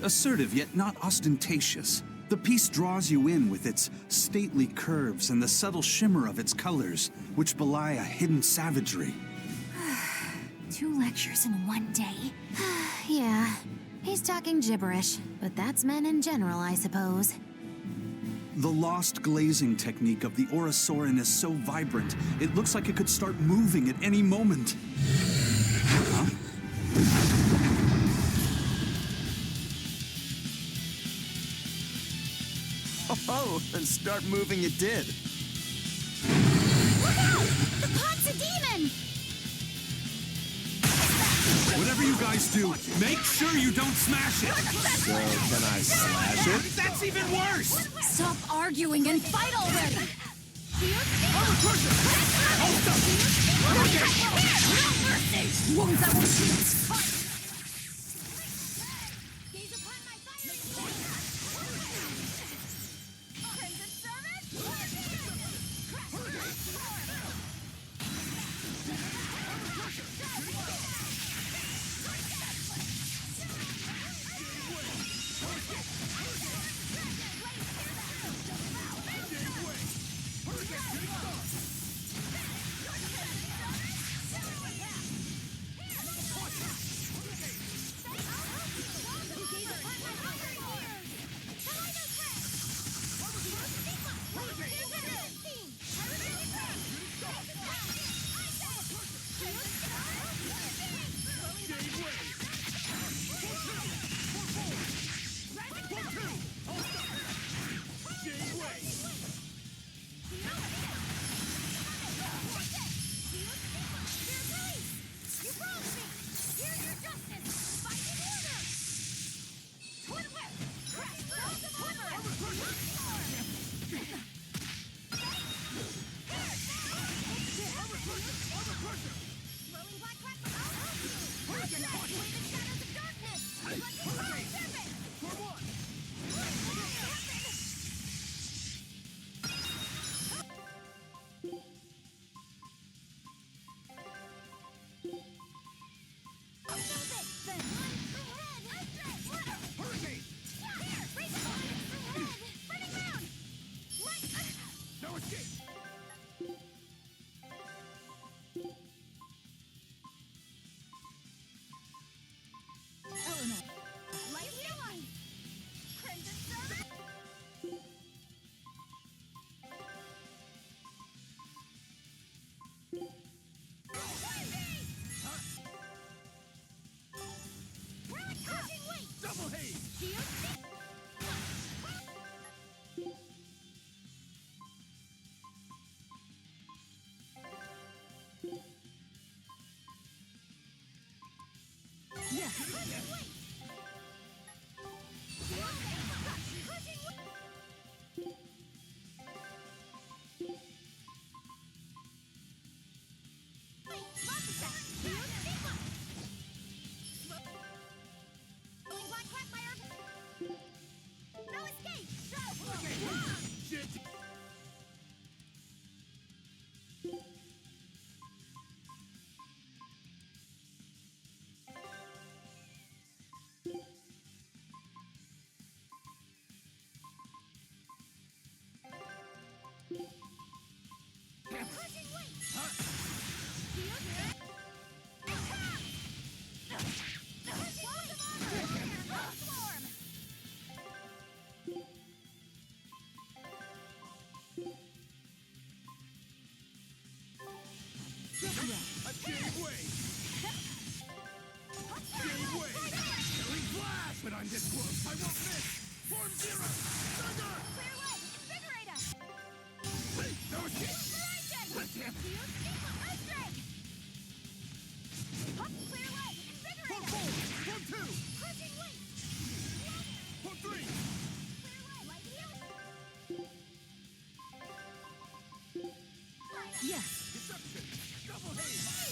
[SPEAKER 1] Assertive, yet not ostentatious, the piece draws you in with its stately curves and the subtle shimmer of its colors, which belie a hidden savagery.
[SPEAKER 5] 2 lectures in one day.
[SPEAKER 7] Yeah, he's talking gibberish, but that's men in general, I suppose.
[SPEAKER 1] The lost glazing technique of the Orosaurin is so vibrant, it looks like it could start moving at any moment. Huh?
[SPEAKER 6] Oh, and start moving it did.
[SPEAKER 8] Look out! The pot's a demon!
[SPEAKER 1] Whatever you guys do, make sure you don't smash it!
[SPEAKER 6] So, can I slash it?
[SPEAKER 1] That's even worse!
[SPEAKER 2] Stop arguing and fight already! Wounds that will shoot!
[SPEAKER 12] But I'm this close, I won't miss! Form zero! Thunder!
[SPEAKER 2] Clear way! Invigorate us!
[SPEAKER 12] No escape!
[SPEAKER 2] Inspiration! Earthquake! Up, clear way! Invigorate us!
[SPEAKER 12] Form two!
[SPEAKER 2] Crushing weight!
[SPEAKER 12] Form three!
[SPEAKER 2] Clear way! Light heal!
[SPEAKER 12] Yes! Deception! Double haze!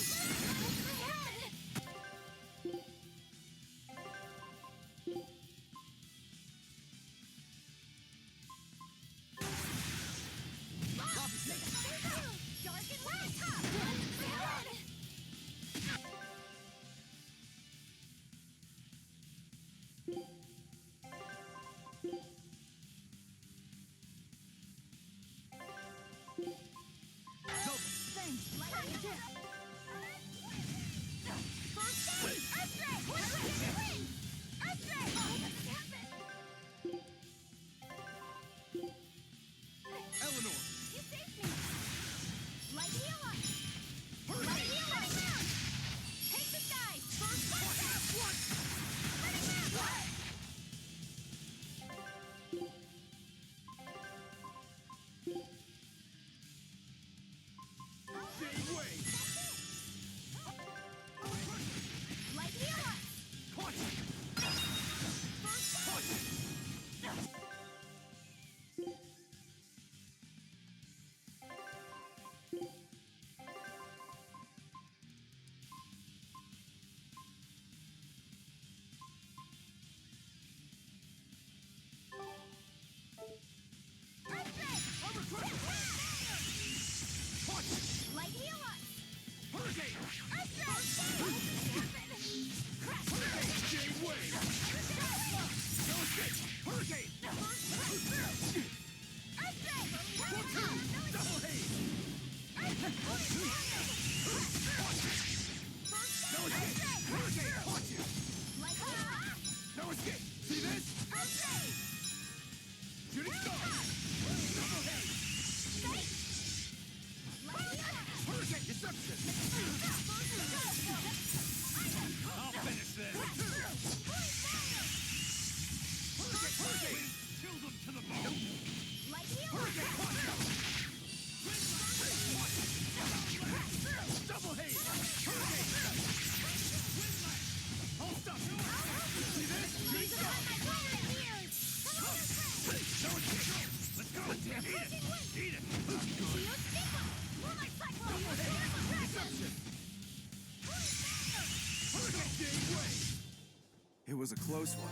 [SPEAKER 6] It was a close one,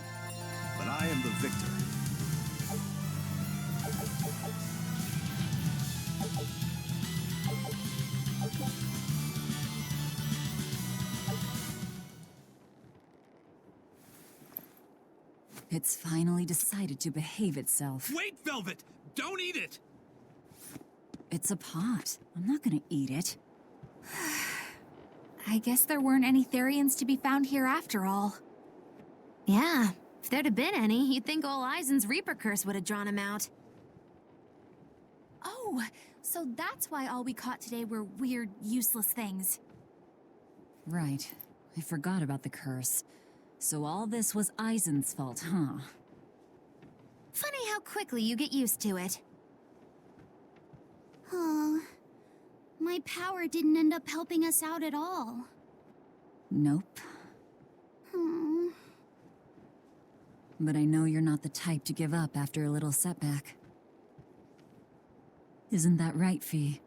[SPEAKER 6] but I am the victor.
[SPEAKER 2] It's finally decided to behave itself.
[SPEAKER 12] Wait, Velvet! Don't eat it!
[SPEAKER 2] It's a pot. I'm not gonna eat it.
[SPEAKER 5] I guess there weren't any Therians to be found here after all.
[SPEAKER 7] Yeah, if there'd have been any, you'd think old Eisen's Reaper curse would have drawn him out.
[SPEAKER 5] Oh, so that's why all we caught today were weird, useless things.
[SPEAKER 2] Right. I forgot about the curse. So all this was Eisen's fault, huh?
[SPEAKER 7] Funny how quickly you get used to it.
[SPEAKER 10] Oh, my power didn't end up helping us out at all.
[SPEAKER 2] Nope.
[SPEAKER 10] Hmm.
[SPEAKER 2] But I know you're not the type to give up after a little setback. Isn't that right, Fee?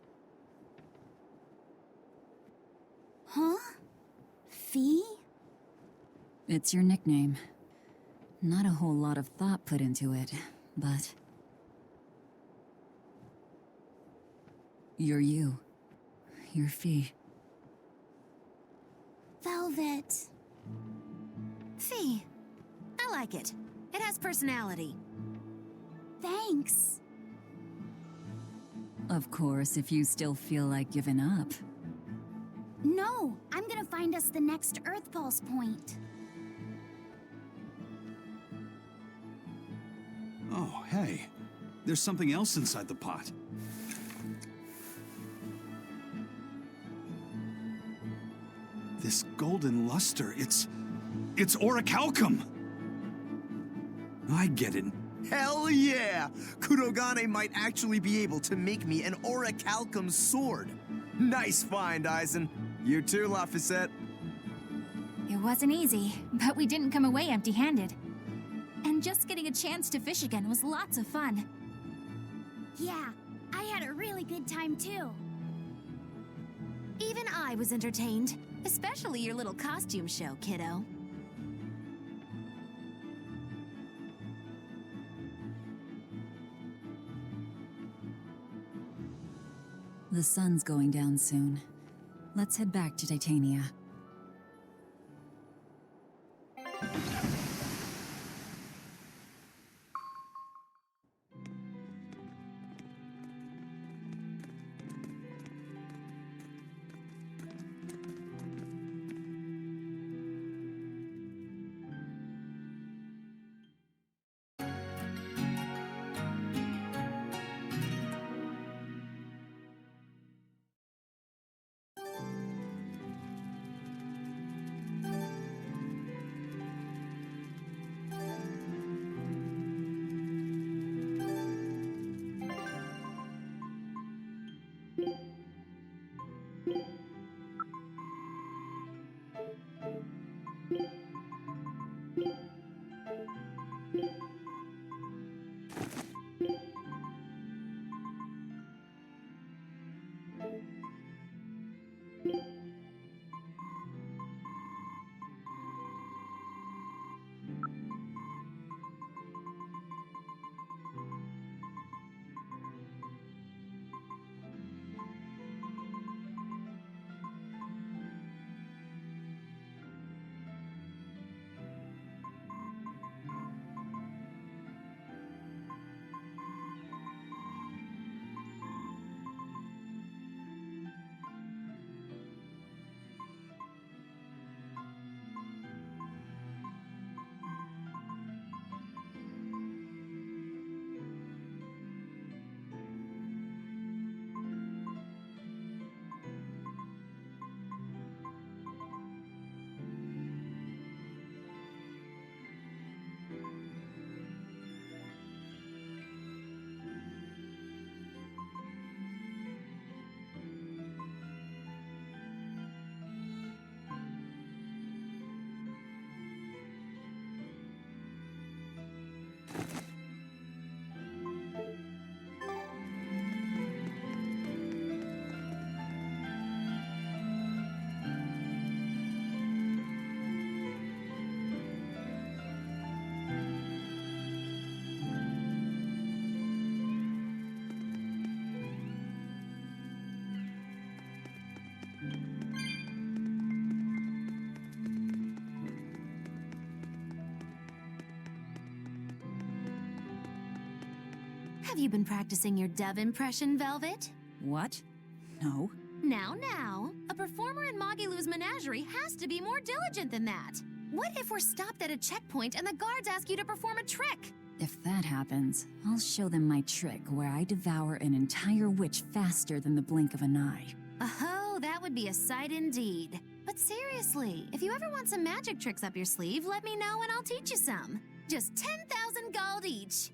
[SPEAKER 10] Huh? Fee?
[SPEAKER 2] It's your nickname. Not a whole lot of thought put into it, but You're you. You're Fee.
[SPEAKER 7] Velvet. Fee. I like it. It has personality.
[SPEAKER 8] Thanks.
[SPEAKER 2] Of course, if you still feel like giving up.
[SPEAKER 8] No, I'm gonna find us the next Earth Pulse point.
[SPEAKER 1] Oh, hey. There's something else inside the pot. This golden luster, it's orichalcum! I get it.
[SPEAKER 6] Hell yeah! Kurogane might actually be able to make me an orichalcum sword. Nice find, Aizen. You too, Laphicette.
[SPEAKER 5] It wasn't easy, but we didn't come away empty-handed. And just getting a chance to fish again was lots of fun.
[SPEAKER 8] Yeah, I had a really good time too.
[SPEAKER 7] Even I was entertained. Especially your little costume show, kiddo.
[SPEAKER 2] The sun's going down soon. Let's head back to Titania.
[SPEAKER 7] Have you been practicing your dove impression, Velvet?
[SPEAKER 2] What? No.
[SPEAKER 7] Now, a performer in Magilou's menagerie has to be more diligent than that. What if we're stopped at a checkpoint and the guards ask you to perform a trick?
[SPEAKER 2] If that happens, I'll show them my trick where I devour an entire witch faster than the blink of an eye.
[SPEAKER 7] Oh, that would be a sight indeed. But seriously, if you ever want some magic tricks up your sleeve, let me know and I'll teach you some. Just 10,000 gold each.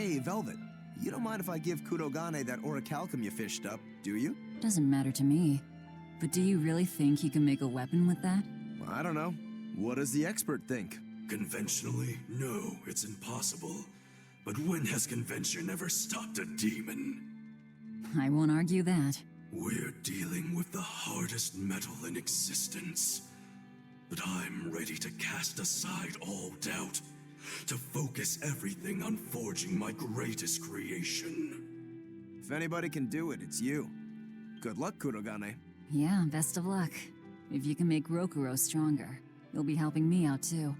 [SPEAKER 6] Hey, Velvet. You don't mind if I give Kurogane that orichalcum you fished up, do you?
[SPEAKER 2] Doesn't matter to me. But do you really think he can make a weapon with that?
[SPEAKER 6] Well, I don't know. What does the expert think?
[SPEAKER 3] Conventionally, no, it's impossible. But when has convention ever stopped a demon?
[SPEAKER 2] I won't argue that.
[SPEAKER 3] We're dealing with the hardest metal in existence. But I'm ready to cast aside all doubt, to focus everything on forging my greatest creation.
[SPEAKER 6] If anybody can do it, it's you. Good luck, Kurogane.
[SPEAKER 2] Yeah, best of luck. If you can make Rokuro stronger, you'll be helping me out too.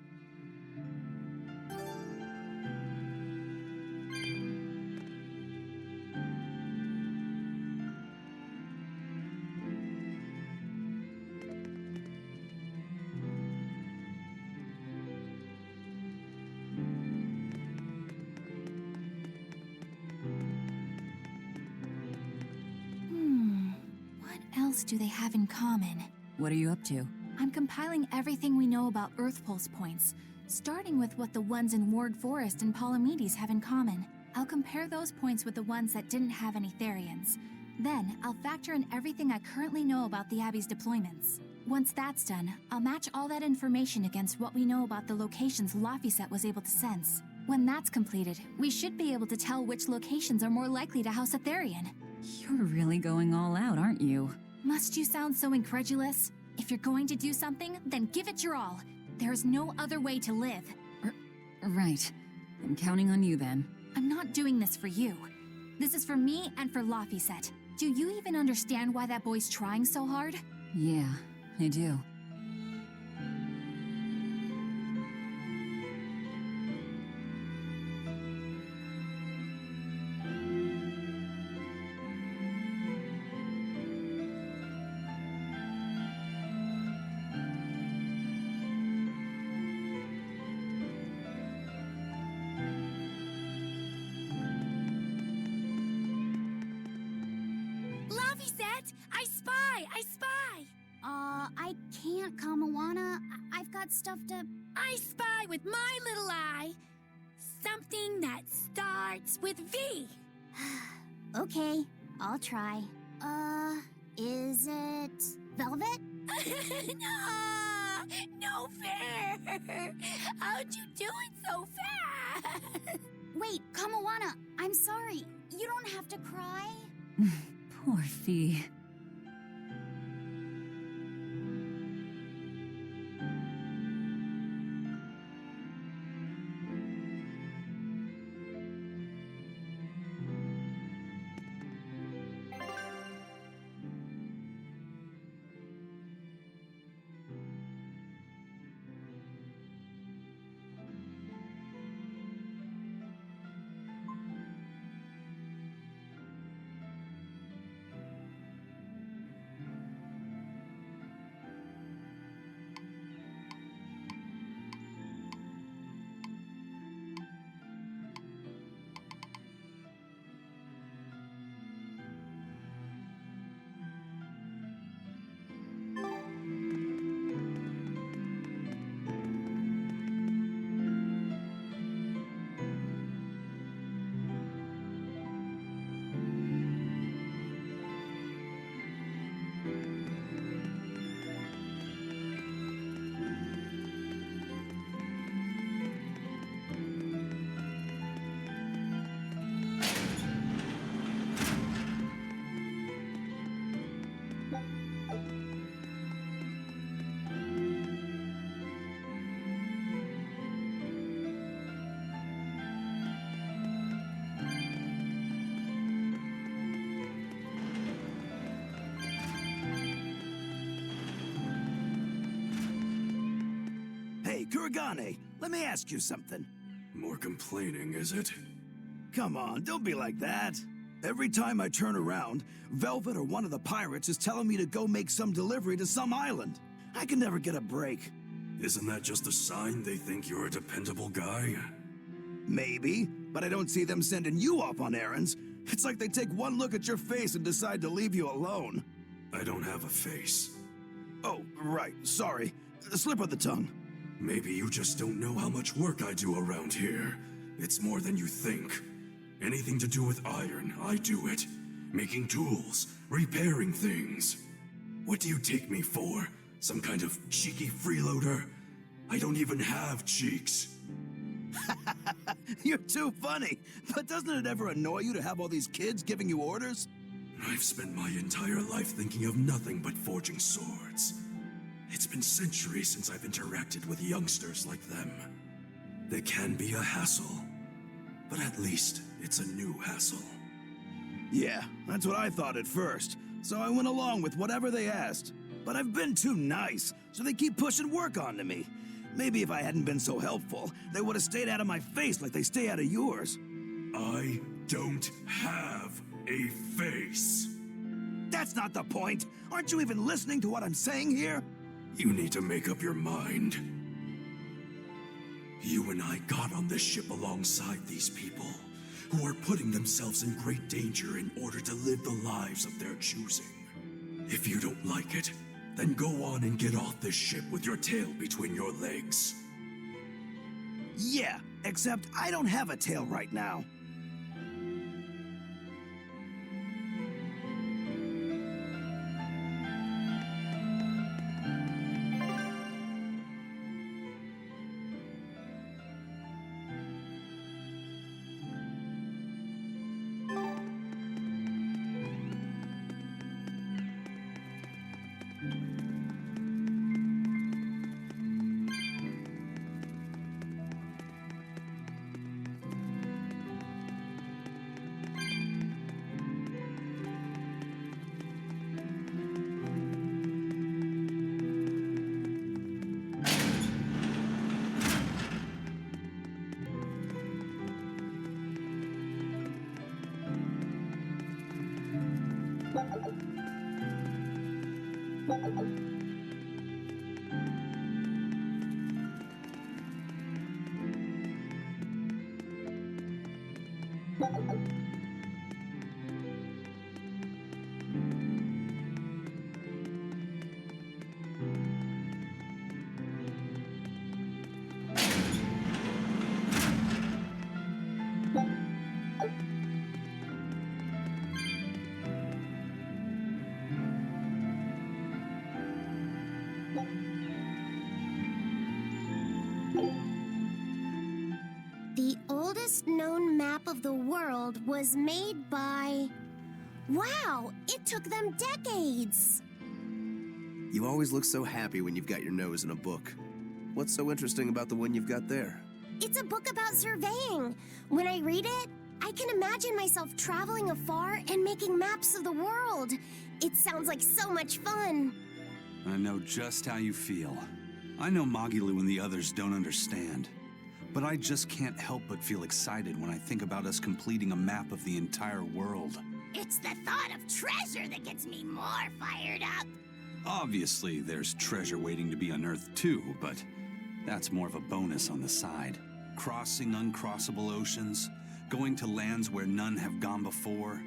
[SPEAKER 5] What else do they have in common?
[SPEAKER 2] What are you up to?
[SPEAKER 5] I'm compiling everything we know about Earth Pulse points, starting with what the ones in Ward Forest and Palamedes have in common. I'll compare those points with the ones that didn't have any Therians. Then, I'll factor in everything I currently know about the Abbey's deployments. Once that's done, I'll match all that information against what we know about the locations Laphicet was able to sense. When that's completed, we should be able to tell which locations are more likely to house a Therian.
[SPEAKER 2] You're really going all out, aren't you?
[SPEAKER 5] Must you sound so incredulous? If you're going to do something, then give it your all. There is no other way to live.
[SPEAKER 2] Right. I'm counting on you then.
[SPEAKER 5] I'm not doing this for you. This is for me and for Laphicet. Do you even understand why that boy's trying so hard?
[SPEAKER 2] Yeah, I do.
[SPEAKER 8] I spy! I can't, Kamawana. I've got stuff to... I spy with my little eye. Something that starts with V. Okay, I'll try. Is it... Velvet? No! No fair! How'd you do it so fast? Wait, Kamawana, I'm sorry. You don't have to cry.
[SPEAKER 2] Poor Fee.
[SPEAKER 11] Hey, Kurogane, let me ask you something.
[SPEAKER 3] More complaining, is it?
[SPEAKER 11] Come on, don't be like that. Every time I turn around, Velvet or one of the pirates is telling me to go make some delivery to some island. I can never get a break.
[SPEAKER 3] Isn't that just a sign they think you're a dependable guy?
[SPEAKER 11] Maybe, but I don't see them sending you off on errands. It's like they take one look at your face and decide to leave you alone.
[SPEAKER 3] I don't have a face.
[SPEAKER 11] Oh, right, sorry. Slip of the tongue.
[SPEAKER 3] Maybe you just don't know how much work I do around here. It's more than you think. Anything to do with iron, I do it. Making tools, repairing things. What do you take me for? Some kind of cheeky freeloader? I don't even have cheeks.
[SPEAKER 11] You're too funny. But doesn't it ever annoy you to have all these kids giving you orders?
[SPEAKER 3] I've spent my entire life thinking of nothing but forging swords. It's been centuries since I've interacted with youngsters like them. They can be a hassle, but at least it's a new hassle.
[SPEAKER 11] Yeah, that's what I thought at first. So I went along with whatever they asked. But I've been too nice, so they keep pushing work onto me. Maybe if I hadn't been so helpful, they would have stayed out of my face like they stay out of yours.
[SPEAKER 3] I don't have a face.
[SPEAKER 11] That's not the point. Aren't you even listening to what I'm saying here?
[SPEAKER 3] You need to make up your mind. You and I got on this ship alongside these people, who are putting themselves in great danger in order to live the lives of their choosing. If you don't like it, then go on and get off this ship with your tail between your legs.
[SPEAKER 11] Yeah, except I don't have a tail right now.
[SPEAKER 8] The oldest known map of the world was made by... Wow, it took them decades!
[SPEAKER 6] You always look so happy when you've got your nose in a book. What's so interesting about the one you've got there?
[SPEAKER 8] It's a book about surveying. When I read it, I can imagine myself traveling afar and making maps of the world. It sounds like so much fun.
[SPEAKER 1] I know just how you feel. I know Magilu and the others don't understand. But I just can't help but feel excited when I think about us completing a map of the entire world.
[SPEAKER 8] It's the thought of treasure that gets me more fired up.
[SPEAKER 1] Obviously, there's treasure waiting to be unearthed too, but that's more of a bonus on the side. Crossing uncrossable oceans, going to lands where none have gone before.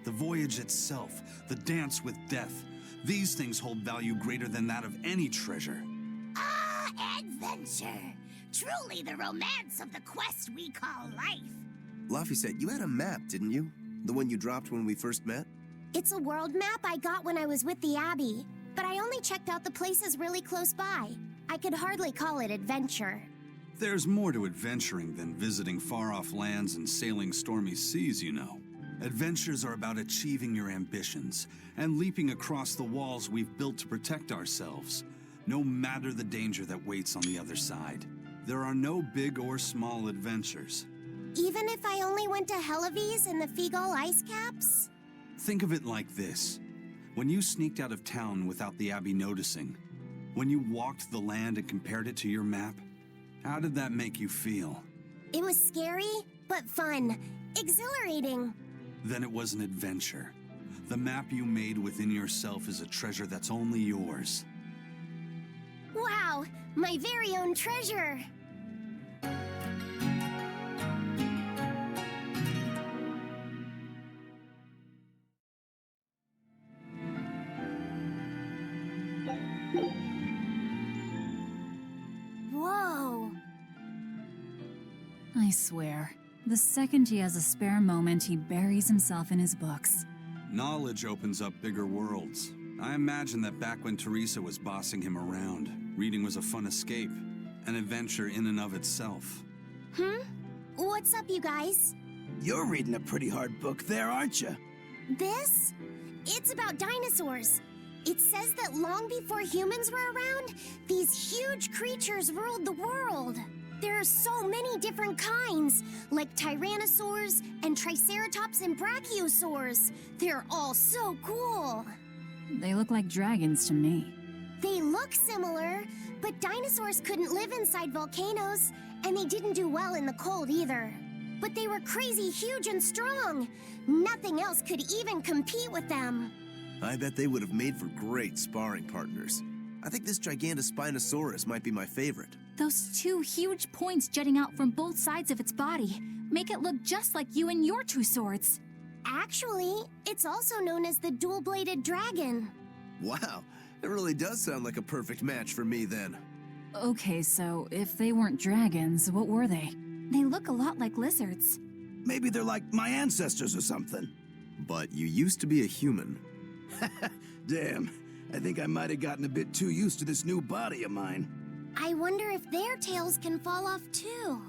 [SPEAKER 1] The voyage itself, the dance with death, these things hold value greater than that of any treasure.
[SPEAKER 8] Ah, adventure! Truly the romance of the quest we call life.
[SPEAKER 6] Luffy said you had a map, didn't you? The one you dropped when we first met?
[SPEAKER 8] It's a world map I got when I was with the Abbey, but I only checked out the places really close by. I could hardly call it adventure.
[SPEAKER 1] There's more to adventuring than visiting far-off lands and sailing stormy seas, you know. Adventures are about achieving your ambitions and leaping across the walls we've built to protect ourselves, no matter the danger that waits on the other side. There are no big or small adventures.
[SPEAKER 8] Even if I only went to Helavies and the Figol ice caps?
[SPEAKER 1] Think of it like this. When you sneaked out of town without the Abbey noticing, when you walked the land and compared it to your map, how did that make you feel?
[SPEAKER 8] It was scary, but fun. Exhilarating.
[SPEAKER 1] Then it was an adventure. The map you made within yourself is a treasure that's only yours.
[SPEAKER 8] Wow, my very own treasure.
[SPEAKER 2] I swear, The second he has a spare moment, he buries himself in his books.
[SPEAKER 1] Knowledge opens up bigger worlds. I imagine that back when Teresa was bossing him around, reading was a fun escape, an adventure in and of itself.
[SPEAKER 8] What's up, you guys?
[SPEAKER 11] You're reading a pretty hard book there, aren't you?
[SPEAKER 8] This? It's about dinosaurs. It says that long before humans were around, these huge creatures ruled the world. There are so many different kinds, like tyrannosaurs and triceratops and brachiosaurs. They're all so cool.
[SPEAKER 2] They look like dragons to me.
[SPEAKER 8] They look similar, but dinosaurs couldn't live inside volcanoes, and they didn't do well in the cold either. But they were crazy huge and strong. Nothing else could even compete with them.
[SPEAKER 6] I bet they would have made for great sparring partners. I think this Gigantospinosaurus might be my favorite.
[SPEAKER 5] Those two huge points jutting out from both sides of its body make it look just like you and your two swords.
[SPEAKER 8] Actually, it's also known as the dual-bladed dragon.
[SPEAKER 6] Wow, it really does sound like a perfect match for me then.
[SPEAKER 2] Okay, so if they weren't dragons, what were they?
[SPEAKER 5] They look a lot like lizards.
[SPEAKER 11] Maybe they're like my ancestors or something.
[SPEAKER 6] But you used to be a human.
[SPEAKER 11] Damn, I think I might have gotten a bit too used to this new body of mine.
[SPEAKER 8] I wonder if their tails can fall off too.